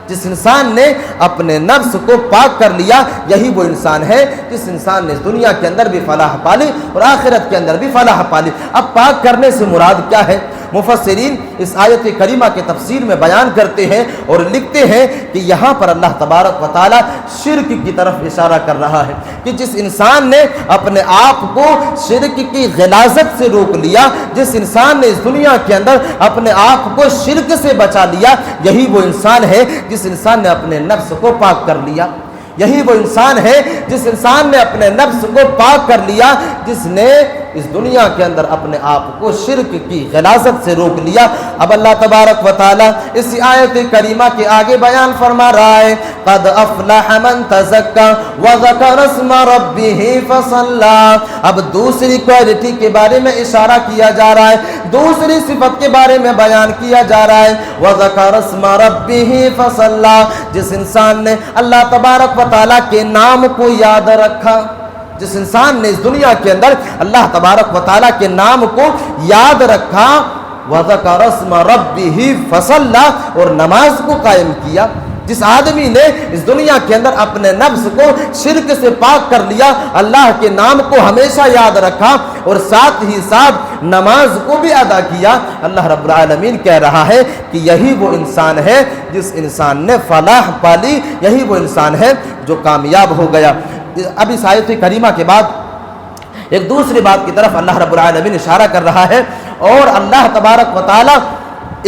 جس انسان نے اپنے نفس کو پاک کر لیا، یہی وہ انسان ہے جس انسان نے دنیا کے اندر بھی فلاح پالی اور آخرت کے اندر بھی فلاح پالی۔ اب پاک کرنے سے مراد کیا ہے؟ مفسرین اس آیت کریمہ کے تفسیر میں بیان کرتے ہیں اور لکھتے ہیں کہ یہاں پر اللہ تبارک و تعالی شرک کی طرف اشارہ کر رہا ہے کہ جس انسان نے اپنے آپ کو شرک کی غلاظت سے روک لیا، جس انسان نے اس دنیا کے اندر اپنے آپ کو شرک سے بچا لیا، یہی وہ انسان ہے جس انسان نے اپنے نفس کو پاک کر لیا۔ یہی وہ انسان ہے جس انسان نے اپنے نفس کو پاک کر لیا، جس نے اس دنیا کے اندر اپنے آپ کو شرک کی غلاظت سے روک لیا۔ اب اللہ تبارک و تعالی اس آیت کریمہ کے آگے بیان فرما رہا ہے، قد افلح من تزکا وذکر اسم ربہ فصلی۔ اب دوسری کوالٹی کے بارے میں اشارہ کیا جا رہا ہے، دوسری صفت کے بارے میں بیان کیا جا رہا ہے، وذکر اسم ربہ فصلی، جس انسان نے اللہ تبارک و تعالی کے نام کو یاد رکھا، جس انسان نے اس دنیا کے اندر اللہ تبارک و تعالیٰ کے نام کو یاد رکھا، وَذَكَرَ اسْمَ رَبِّهِ فَصَلَّى، اور نماز کو قائم کیا، جس آدمی نے اس دنیا کے اندر اپنے نفس کو شرک سے پاک کر لیا، اللہ کے نام کو ہمیشہ یاد رکھا اور ساتھ ہی ساتھ نماز کو بھی ادا کیا، اللہ رب العالمین کہہ رہا ہے کہ یہی وہ انسان ہے جس انسان نے فلاح پالی، یہی وہ انسان ہے جو کامیاب ہو گیا۔ اب اس آیت کریمہ کے بعد ایک دوسری بات کی طرف اللہ رب العالمین اشارہ کر رہا ہے، اور اللہ تبارک و تعالی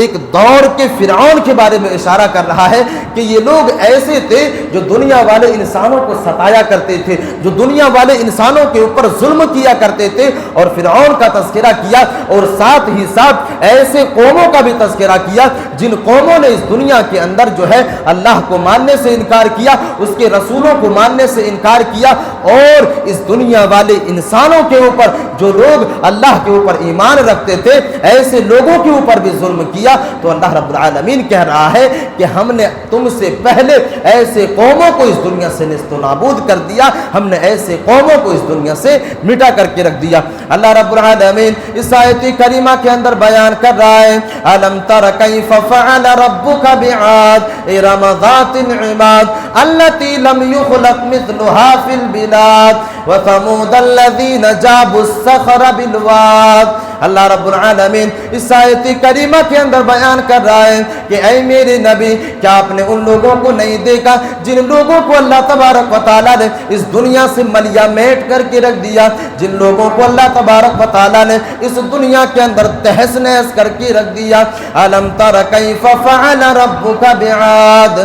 ایک دور کے فرعون کے بارے میں اشارہ کر رہا ہے کہ یہ لوگ ایسے تھے جو دنیا والے انسانوں کو ستایا کرتے تھے، جو دنیا والے انسانوں کے اوپر ظلم کیا کرتے تھے، اور فرعون کا تذکرہ کیا، اور ساتھ ہی ساتھ ایسے قوموں کا بھی تذکرہ کیا جن قوموں نے اس دنیا کے اندر جو ہے اللہ کو ماننے سے انکار کیا، اس کے رسولوں کو ماننے سے انکار کیا، اور اس دنیا والے انسانوں کے اوپر جو لوگ اللہ کے اوپر ایمان رکھتے تھے ایسے لوگوں کے اوپر بھی ظلم کیا۔ تو اللہ رب العالمین کہہ رہا ہے کہ ہم نے تم سے پہلے ایسے قوموں کو اس دنیا سے نیست و نابود کر دیا، ہم نے ایسے قوموں کو اس دنیا سے مٹا کر کے رکھ دیا۔ اللہ رب العالمین اس آیت کریمہ کے اندر بیان کر رہا ہے، الم تر کیف فعل ربک بعاد ارم ذات العماد التي لم يخلق مثلها في البلاد وثمود الذين جابوا الصخر بالواد۔ اللہ رب العالمین اس آیت کریمہ کے اندر بیان کر رہا ہے کہ اے میرے نبی، کیا آپ نے ان لوگوں کو نہیں دیکھا جن لوگوں کو اللہ تبارک و تعالیٰ نے اس دنیا سے ملیا میٹ کر کے رکھ دیا، جن لوگوں کو اللہ تبارک و تعالیٰ نے اس دنیا کے اندر تہس نہس کر کے رکھ دیا۔ الم تر کیف فعل ربک بعاد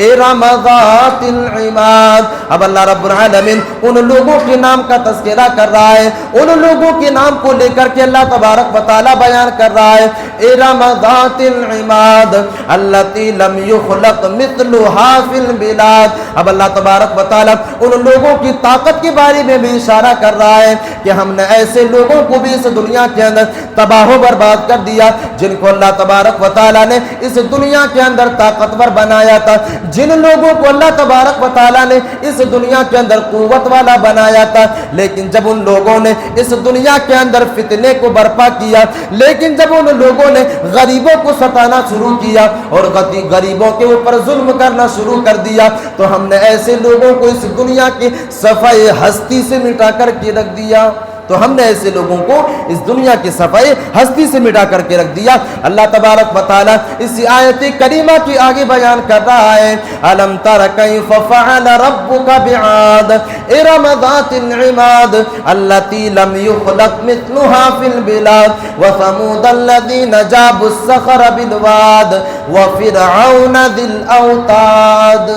ارم ذات العماد۔ اب اللہ رب العالمین ان لوگوں کے نام کا تذکرہ کر رہا ہے، ان لوگوں کے نام کو لے کر کے اللہ تبارک و تعالیٰ بیان کر رہا ہے، ارم ذات العماد التي لم يخلق مثلها في البلاد۔ اب اللہ تبارک و تعالیٰ ان لوگوں کی طاقت کے بارے میں بھی اشارہ کر رہا ہے کہ ہم نے ایسے لوگوں کو بھی اس دنیا کے اندر تباہ و برباد کر دیا جن کو اللہ تبارک و تعالیٰ نے اس دنیا کے اندر طاقتور بنایا تھا، جن لوگوں کو اللہ تبارک و تعالیٰ نے اس دنیا کے اندر قوت والا بنایا تھا، لیکن جب ان لوگوں نے اس دنیا کے اندر فتنے کو برپا کیا، لیکن جب ان لوگوں نے غریبوں کو ستانا شروع کیا اور غریبوں کے اوپر ظلم کرنا شروع کر دیا، تو ہم نے ایسے لوگوں کو اس دنیا کی صفحۂ ہستی سے مٹا کر کے رکھ دیا، تو ہم نے ایسے لوگوں کو اس دنیا کی صفحۂ ہستی سے مٹا کر کے رکھ دیا۔ اللہ تبارک و تعالیٰ اس آیت کریمہ کی آگے بیان کر رہا ہے، الم تر کیف فعل ربک بعاد ارم ذات العماد التي لم يخلق مثلها في البلاد وثمود الذين جابوا الصخر بالواد وفرعون ذي الاوتاد۔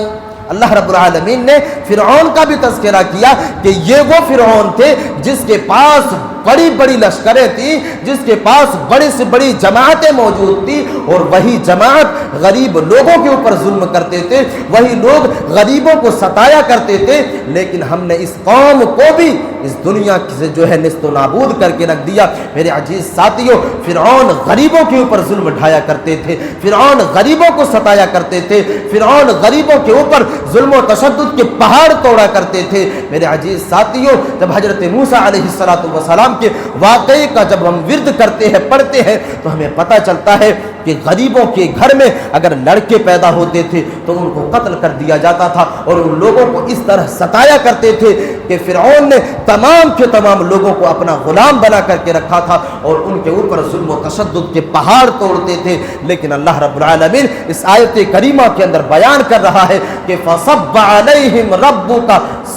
اللہ رب العالمین نے فرعون کا بھی تذکرہ کیا کہ یہ وہ فرعون تھے جس کے پاس بڑی بڑی لشکریں تھیں، جس کے پاس بڑی سے بڑی جماعتیں موجود تھیں، اور وہی جماعت غریب لوگوں کے اوپر ظلم کرتے تھے، وہی لوگ غریبوں کو ستایا کرتے تھے، لیکن ہم نے اس قوم کو بھی اس دنیا سے جو ہے نیست و نابود کر کے رکھ دیا۔ میرے عزیز ساتھیوں، فرعون غریبوں کے اوپر ظلم ڈھایا کرتے تھے، فرعون غریبوں کو ستایا کرتے تھے، فرعون غریبوں کے اوپر ظلم و تشدد کے پہاڑ توڑا کرتے تھے۔ میرے عزیز ساتھیوں، جب حضرت موسیٰ علیہ السلام کے واقعے کا جب ہم ورد کرتے ہیں، پڑھتے ہیں، تو ہمیں پتہ چلتا ہے کہ غریبوں کے گھر میں اگر لڑکے پیدا ہوتے تھے تو ان کو قتل کر دیا جاتا تھا، اور ان لوگوں کو اس طرح ستایا کرتے تھے کہ فرعون نے تمام کے تمام لوگوں کو اپنا غلام بنا کر کے رکھا تھا، اور ان کے اوپر ظلم و تشدد کے پہاڑ توڑتے تھے۔ لیکن اللہ رب العالمین اس آیت کریمہ کے اندر بیان کر رہا ہے کہ فَصَبَّ عَلَيْهِمْ رَبُّكَ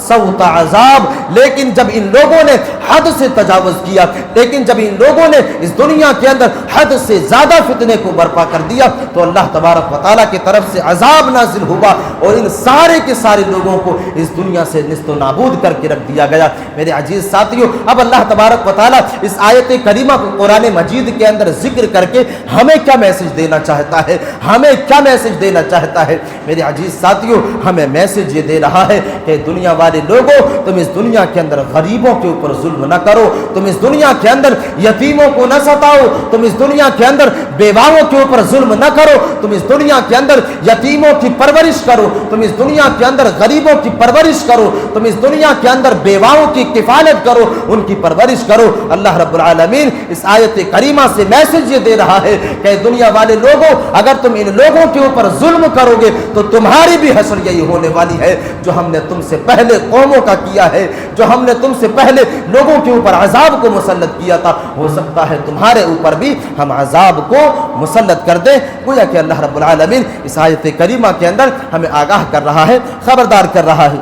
صَوْتَ عذاب۔ لیکن جب ان لوگوں نے حد سے تجاوز کیا، لیکن جب ان لوگوں نے اس دنیا کے اندر حد سے زیادہ فتنے کو برپا کر دیا تو اللہ تبارک و تعالیٰ کی طرف سے عذاب نازل ہوا اور ان سارے کے سارے لوگوں کو اس دنیا سے نیست و نابود کر کے رکھ دیا گیا۔ میرے عزیز ساتھیوں، اب اللہ تبارک و تعالیٰ اس آیت کریمہ کو قرآن مجید کے اندر ذکر کر کے ہمیں کیا میسج دینا چاہتا ہے، ہمیں کیا میسج دینا چاہتا ہے؟ میرے عزیز ساتھیوں، ہمیں میسج یہ دے رہا ہے کہ دنیا والے لوگوں، تم اس دنیا کے اندر غریبوں کے اوپر ظلم نہ کرو، تم اس دنیا کے اندر یتیموں کو نہ ستاؤ، تم اس دنیا کے اندر بیواؤں کے اوپر ظلم نہ کرو، تم اس دنیا کے اندر یتیموں کی پرورش کرو، تم اس دنیا کے اندر غریبوں کی پرورش کرو، تم اس دنیا کے اندر بیواؤں کی کفالت کرو، ان کی پرورش کرو۔ اللہ رب العالمین اس آیت کریمہ سے میسج یہ دے رہا ہے کہ دنیا والے لوگوں، اگر تم ان لوگوں کے اوپر ظلم کرو گے تو تمہاری بھی حشر یہی ہونے والی ہے جو ہم نے تم سے پہلے قوموں کا کیا ہے، جو ہم نے تم سے پہلے لوگوں کے اوپر عذاب کو مسلط کیا تھا، ہو سکتا ہے تمہارے اوپر بھی ہم عذاب کو مسلط کر دیں۔ گویا کہ اللہ رب العالمین اس آیت کریمہ کے اندر ہمیں آگاہ کر رہا ہے، خبردار کر رہا ہے۔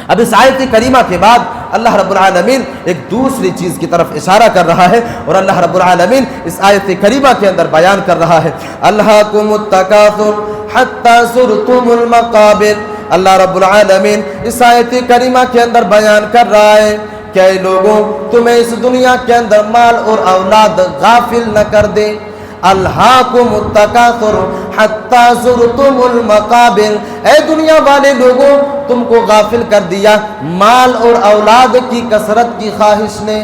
اب اس آیت کریمہ کے بعد اللہ رب العالمین ایک دوسری چیز کی طرف اشارہ کر رہا ہے، اور اللہ رب العالمین اس آیت کریمہ کے اندر بیان کر رہا ہے، الہاکم التکاثر حتی زرتم المقابر۔ اللہ رب العالمین اس آیت کریمہ کے اندر بیان کر رہا ہے کہ اے لوگوں، تمہیں اس دنیا کے اندر مال اور اولاد غافل نہ کر دے۔ الہاکم التکاثر حتی زرتم المقابر، اے دنیا والے لوگوں، تم کو غافل کر دیا مال اور اولاد کی کثرت کی خواہش نے،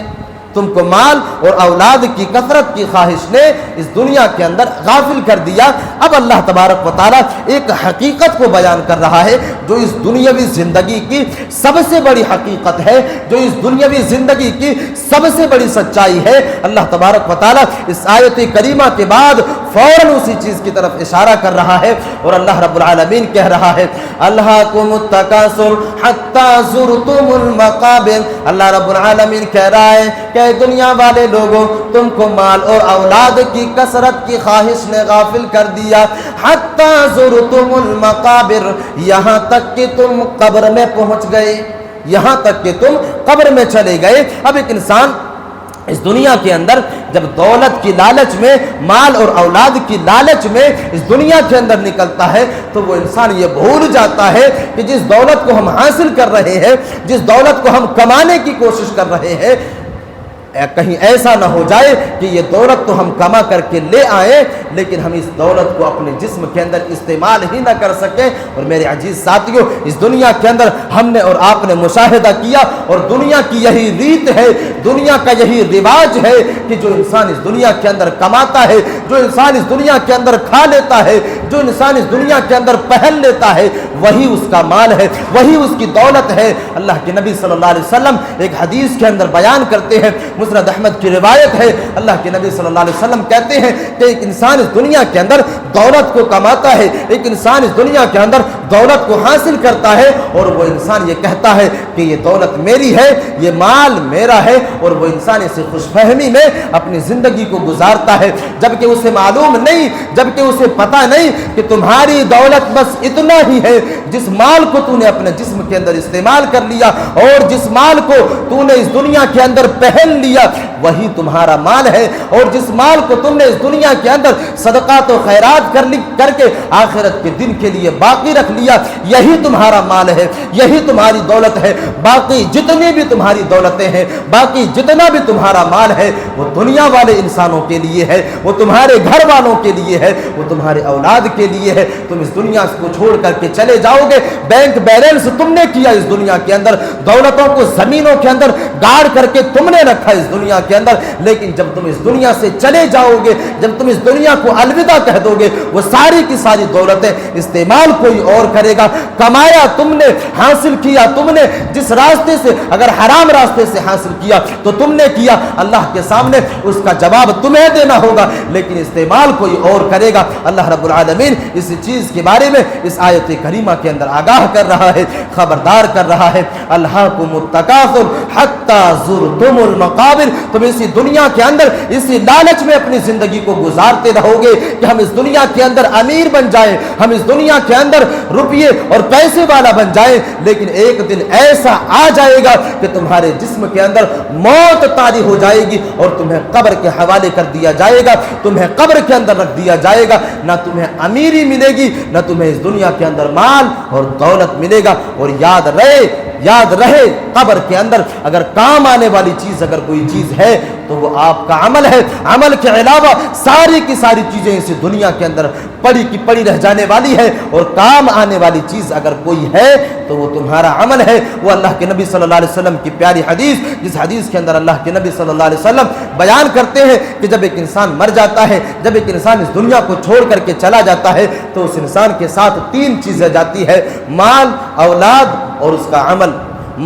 تم کو مال اور اولاد کی کثرت کی خواہش نے اس دنیا کے اندر غافل کر دیا۔ اب اللہ تبارک و تعالیٰ ایک حقیقت کو بیان کر رہا ہے جو اس دنیاوی زندگی کی سب سے بڑی حقیقت ہے، جو اس دنیاوی زندگی کی سب سے بڑی سچائی ہے۔ اللہ تبارک و تعالیٰ اس آیت کریمہ کے بعد فوراً اسی چیز کی طرف اشارہ کر رہا ہے، اور اللہ رب العالمین کہہ رہا ہے، الہاکم التکاثر حتی زرتم المقابر۔ اللہ رب العالمین کہہ رہا ہے کہ دنیا والے لوگوں، تم کو مال اور اولاد کی کثرت کی خواہش نے غافل کر دیا، حتی زرتم المقابر، یہاں تک کہ تم قبر میں پہنچ گئے، یہاں تک کہ تم قبر میں چلے گئے۔ اب ایک انسان اس دنیا کے اندر جب دولت کی لالچ میں، مال اور اولاد کی لالچ میں اس دنیا کے اندر نکلتا ہے تو وہ انسان یہ بھول جاتا ہے کہ جس دولت کو ہم حاصل کر رہے ہیں، جس دولت کو ہم کمانے کی کوشش کر رہے ہیں، کہیں ایسا نہ ہو جائے کہ یہ دولت تو ہم کما کر کے لے آئیں لیکن ہم اس دولت کو اپنے جسم کے اندر استعمال ہی نہ کر سکیں۔ اور میرے عزیز ساتھیوں، اس دنیا کے اندر ہم نے اور آپ نے مشاہدہ کیا، اور دنیا کی یہی ریت ہے، دنیا کا یہی رواج ہے کہ جو انسان اس دنیا کے اندر کماتا ہے، جو انسان اس دنیا کے اندر کھا لیتا ہے، جو انسان اس دنیا کے اندر پہن لیتا ہے، وہی اس کا مال ہے، وہی اس کی دولت ہے۔ اللہ کے نبی صلی اللہ علیہ وسلم ایک حدیث کے اندر بیان کرتے ہیں، مسند احمد کی روایت ہے، اللہ کے نبی صلی اللہ علیہ وسلم کہتے ہیں کہ ایک انسان اس دنیا کے اندر دولت کو کماتا ہے، ایک انسان اس دنیا کے اندر دولت کو حاصل کرتا ہے، اور وہ انسان یہ کہتا ہے کہ یہ دولت میری ہے، یہ مال میرا ہے، اور وہ انسان اسے خوش فہمی میں اپنی زندگی کو گزارتا ہے، جبکہ اسے معلوم نہیں، جبکہ اسے پتہ نہیں کہ تمہاری دولت بس اتنا ہی ہے جس مال کو تو نے اپنے جسم کے اندر استعمال کر لیا، اور جس مال کو تو نے اس دنیا کے اندر پہن لیا وہی تمہارا مال ہے، اور جس مال کو تم نے اس دنیا کے اندر صدقات و خیرات کر کے آخرت کے دن کے لیے باقی رکھ لیا، یہی تمہارا مال ہے، یہی تمہاری دولت ہے۔ باقی جتنی بھی تمہاری دولتیں ہیں، باقی جتنا بھی تمہارا مال ہے، وہ دنیا والے انسانوں کے لیے ہے، وہ تمہارے گھر والوں کے لیے ہے، وہ تمہارے اولاد کے لیے ہے۔ تم اس دنیا کو چھوڑ کر کے چلے جاؤ گے، بینک بیلنس تم نے کیا اس دنیا کے اندر، دولتوں کو زمینوں کے اندر گاڑ کر کے تم نے رکھا اس دنیا کے اندر، لیکن جب تم اس دنیا سے چلے جاؤ گے، جب تم اس دنیا کو الوداع کہہ دو گے، وہ ساری کی ساری دولتیں استعمال کوئی اور کرے گا۔ کمایا تم نے، حاصل کیا تم نے، جس راستے سے، اگر حرام راستے سے حاصل کیا تو تم نے کیا، اللہ کے سامنے اس کا جواب تمہیں دینا ہوگا، لیکن استعمال کوئی اور کرے گا۔ اللہ رب العالمین اس چیز کے بارے میں اس آیت کریمہ کے اندر آگاہ کر رہا ہے، خبردار کر رہا ہے، الہاکم التکاثر حتی زرتم المقابر، تم تم اسی دنیا کے اندر اسی لالچ میں اپنی زندگی کو گزارتے رہو گے کہ ہم اس دنیا کے اندر امیر بن جائیں، ہم اس دنیا کے اندر روپیے اور پیسے والا بن جائیں، لیکن ایک دن ایسا آ جائے گا کہ تمہارے جسم کے اندر موت طاری ہو جائے گی اور تمہیں قبر کے حوالے کر دیا جائے گا، تمہیں قبر کے اندر رکھ دیا جائے گا، نہ تمہیں امیری ملے گی نہ تمہیں اس دنیا کے اندر مال اور دولت ملے گا۔ اور یاد رہے قبر کے اندر اگر کام آنے والی چیز اگر کوئی چیز ہے تو وہ آپ کا عمل ہے۔ عمل کے علاوہ ساری کی ساری چیزیں اس دنیا کے اندر پڑی کی پڑی رہ جانے والی ہے، اور کام آنے والی چیز اگر کوئی ہے تو وہ تمہارا عمل ہے۔ وہ اللہ کے نبی صلی اللہ علیہ وسلم کی پیاری حدیث، جس حدیث کے اندر اللہ کے نبی صلی اللہ علیہ وسلم بیان کرتے ہیں کہ جب ایک انسان مر جاتا ہے، جب ایک انسان اس دنیا کو چھوڑ کر کے چلا جاتا ہے تو اس انسان کے ساتھ تین چیزیں جاتی ہے: مال، اولاد اور اس کا عمل۔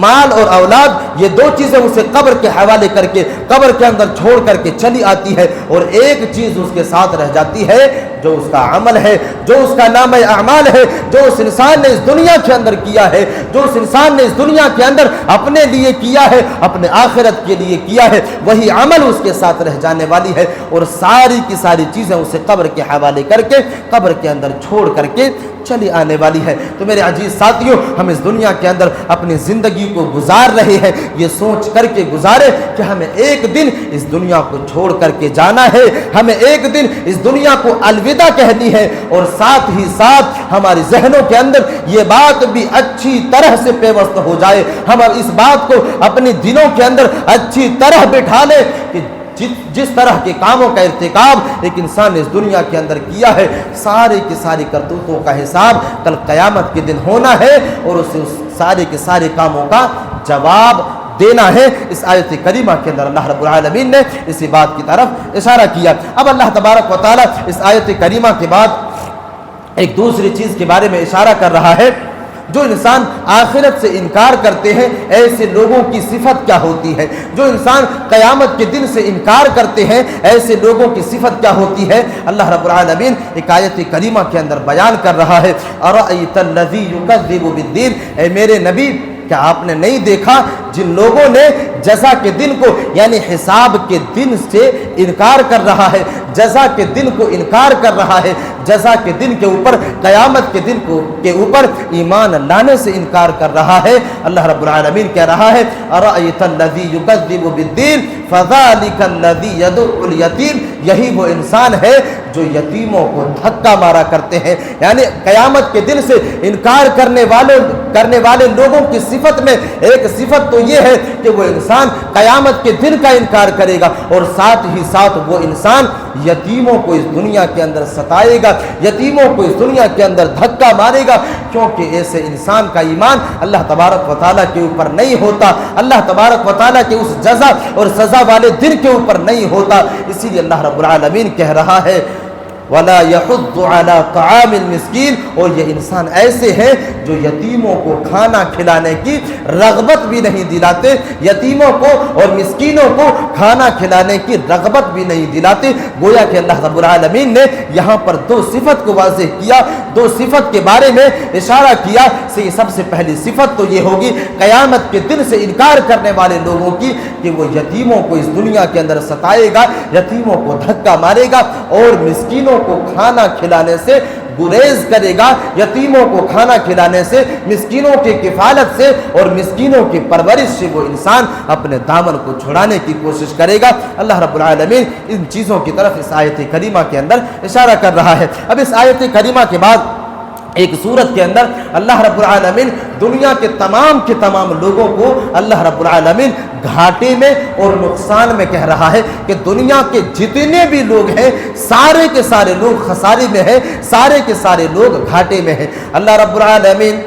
مال اور اولاد یہ دو چیزیں اسے قبر کے حوالے کر کے قبر کے اندر چھوڑ کر کے چلی آتی ہے، اور ایک چیز اس کے ساتھ رہ جاتی ہے جو اس کا عمل ہے، جو اس کا نامہ اعمال ہے، جو اس انسان نے اس دنیا کے اندر کیا ہے، جو اس انسان نے اس دنیا کے اندر اپنے لیے کیا ہے، اپنے آخرت کے لیے کیا ہے، وہی عمل اس کے ساتھ رہ جانے والی ہے، اور ساری کی ساری چیزیں اسے قبر کے حوالے کر کے قبر کے اندر چھوڑ کر کے چلی آنے والی ہے۔ تو میرے عزیز ساتھیوں، ہم اس دنیا کے اندر اپنی زندگی کو گزار رہے ہیں، یہ سوچ کر کے گزارے کہ ہمیں ایک دن اس دنیا کو چھوڑ کر کے جانا ہے، ہمیں ایک دن اس دنیا کو الوداع کہنی ہے، اور ساتھ ہی ساتھ ہماری ذہنوں کے اندر یہ بات بھی اچھی طرح سے پیوست ہو جائے، ہم اس بات کو اپنی دلوں کے اندر اچھی طرح بٹھا لیں کہ جس طرح کے کاموں کا ارتکاب ایک انسان نے اس دنیا کے اندر کیا ہے، سارے کی ساری کرتوتوں کا حساب کل قیامت کے دن ہونا ہے، اور اسے اس سارے کے سارے کاموں کا جواب دینا ہے۔ اس آیت کریمہ کے اندر اللہ رب العالمین نے اسی بات کی طرف اشارہ کیا۔ اب اللہ تبارک و تعالیٰ اس آیت کریمہ کے بعد ایک دوسری چیز کے بارے میں اشارہ کر رہا ہے۔ جو انسان آخرت سے انکار کرتے ہیں ایسے لوگوں کی صفت کیا ہوتی ہے، جو انسان قیامت کے دن سے انکار کرتے ہیں ایسے لوگوں کی صفت کیا ہوتی ہے، اللہ رب العالمین ایک آیت کریمہ کے اندر بیان کر رہا ہے۔ اَرَأَيْتَ الَّذِي يُكَذِّبُ بِالدِّينِ، اے میرے نبی کیا آپ نے نہیں دیکھا جن لوگوں نے جزا کے دن کو یعنی حساب کے دن سے انکار کر رہا ہے، جزا کے دن کو انکار کر رہا ہے، جزا کے دن کے اوپر، قیامت کے دن کے اوپر ایمان لانے سے انکار کر رہا ہے۔ اللہ رب العالمین کہہ رہا ہے اَرَأَيْتَ الَّذِي يُكَذِّبُ بِالدِّينِ فَذَلِكَ الَّذِي يَدُعُّ الْيَتِيمَ، یہی وہ انسان ہے جو یتیموں کو دھکا مارا کرتے ہیں، یعنی قیامت کے دن سے انکار کرنے والے لوگوں کی صفت میں ایک صفت تو یہ ہے کہ وہ انسان قیامت کے دن کا انکار کرے گا، اور ساتھ ہی ساتھ وہ انسان یتیموں کو اس دنیا کے اندر ستائے گا، یتیموں کو اس دنیا کے اندر دھکا مارے گا، کیونکہ ایسے انسان کا ایمان اللہ تبارک و تعالیٰ کے اوپر نہیں ہوتا، اللہ تبارک و تعالیٰ کے اس جزا اور سزا والے دن کے اوپر نہیں ہوتا۔ اسی لیے اللہ رب العالمین کہہ رہا ہے وَلَا يَحُضُّ عَلَىٰ طَعَامِ الْمِسْكِينِ، اور یہ انسان ایسے ہیں جو یتیموں کو کھانا کھلانے کی رغبت بھی نہیں دلاتے، یتیموں کو اور مسکینوں کو کھانا کھلانے کی رغبت بھی نہیں دلاتے۔ گویا کہ اللہ رب العالمین نے یہاں پر دو صفت کو واضح کیا، دو صفت کے بارے میں اشارہ کیا۔ سب سے پہلی صفت تو یہ ہوگی قیامت کے دن سے انکار کرنے والے لوگوں کی کہ وہ یتیموں کو اس دنیا کے اندر ستائے گا، یتیموں کو دھکا مارے گا، اور مسکینوں کو کھانا کھلانے سے گریز کرے گا، یتیموں کو کھانا کھلانے سے، مسکینوں کی کفالت سے اور مسکینوں کی پرورش سے وہ انسان اپنے دامن کو چھڑانے کی کوشش کرے گا۔ اللہ رب العالمین ان چیزوں کی طرف اس آیت کریمہ کے اندر اشارہ کر رہا ہے۔ اب اس آیت کریمہ کے بعد ایک صورت کے اندر اللہ رب العالمین دنیا کے تمام لوگوں کو اللہ رب العالمین گھاٹے میں اور نقصان میں کہہ رہا ہے کہ دنیا کے جتنے بھی لوگ ہیں سارے کے سارے لوگ خسارے میں ہیں، سارے کے سارے لوگ گھاٹے میں ہیں۔ اللہ رب العالمین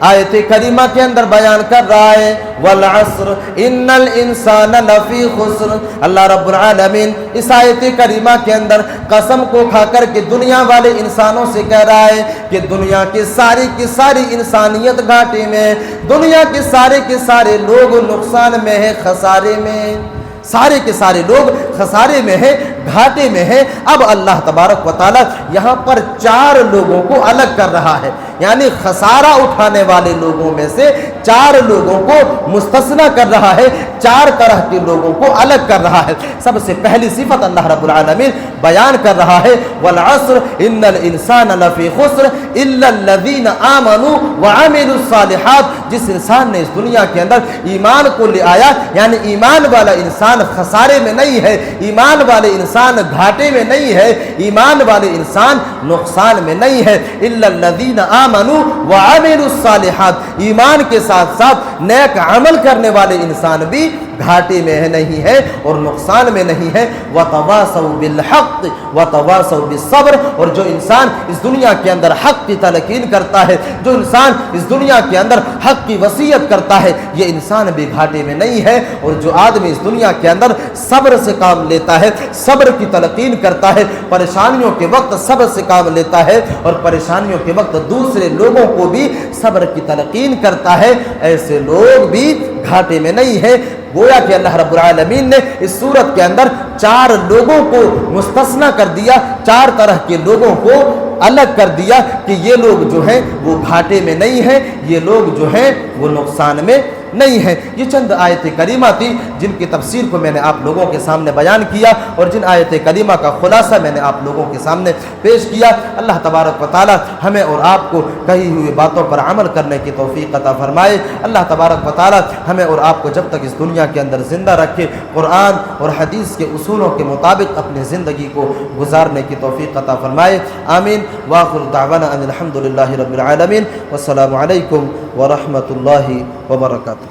آیت کریمہ کے اندر بیان کر رہا ہے والعصر ان الانسان لفی خسر۔ اللہ رب العالمین اس آیت کریمہ کے اندر قسم کو کھا کر کے دنیا والے انسانوں سے کہہ رہا ہے کہ دنیا کی ساری انسانیت گھاٹے میں، دنیا کے سارے لوگ نقصان میں ہے، خسارے میں، سارے کے سارے لوگ خسارے میں ہیں، گھاٹے میں ہیں۔ اب اللہ تبارک و تعالیٰ یہاں پر 4 لوگوں کو الگ کر رہا ہے، یعنی خسارہ اٹھانے والے لوگوں میں سے 4 لوگوں کو مستثنیٰ کر رہا ہے، 4 طرح کے لوگوں کو الگ کر رہا ہے۔ سب سے پہلی صفت اللہ رب العالمین بیان کر رہا ہے، والعصر ان الانسان لفی خسر الا الذین آمنوا وعملوا الصالحات۔ جس انسان نے اس دنیا کے اندر ایمان کو لے آیا، یعنی ایمان والا انسان خسارے میں نہیں ہے، ایمان والے انسان گھاٹے میں نہیں ہے، ایمان والے انسان نقصان میں نہیں ہے۔ الا الذین آمنوا وعملوا الصالحات، ایمان کے ساتھ ساتھ نیک عمل کرنے والے انسان بھی گھاٹے میں نہیں ہے اور نقصان میں نہیں ہے۔ وَتَوَاصَوْا بِالْحَقِّ وَتَوَاصَوْا بِالصَّبْرِ، اور جو انسان اس دنیا کے اندر حق کی تلقین کرتا ہے، جو انسان اس دنیا کے اندر حق کی وصیت کرتا ہے، یہ انسان بھی گھاٹے میں نہیں ہے۔ اور جو آدمی اس دنیا کے اندر صبر سے کام لیتا ہے، صبر کی تلقین کرتا ہے، پریشانیوں کے وقت صبر سے کام لیتا ہے اور پریشانیوں کے وقت دوسرے لوگوں کو بھی صبر کی تلقین کرتا ہے، ایسے لوگ بھی گھاٹے میں نہیں ہے۔ گویا کہ اللہ رب العالمین نے اس صورت کے اندر 4 لوگوں کو مستثنیٰ کر دیا، 4 طرح کے لوگوں کو الگ کر دیا کہ یہ لوگ جو ہیں وہ گھاٹے میں نہیں ہیں، یہ لوگ جو ہیں وہ نقصان میں نہیں ہے۔ یہ چند آیت کریمہ تھی جن کی تفسیر کو میں نے آپ لوگوں کے سامنے بیان کیا اور جن آیت کریمہ کا خلاصہ میں نے آپ لوگوں کے سامنے پیش کیا۔ اللہ تبارک و تعالی ہمیں اور آپ کو کہی ہوئی باتوں پر عمل کرنے کی توفیق عطا فرمائے۔ اللہ تبارک و تعالی ہمیں اور آپ کو جب تک اس دنیا کے اندر زندہ رکھے، قرآن اور حدیث کے اصولوں کے مطابق اپنی زندگی کو گزارنے کی توفیق عطا فرمائے۔ آمین۔ وآخر دعوانا ان الحمد للہ رب العالمین، والسلام علیکم ورحمۃ اللہ وبرکاتہ۔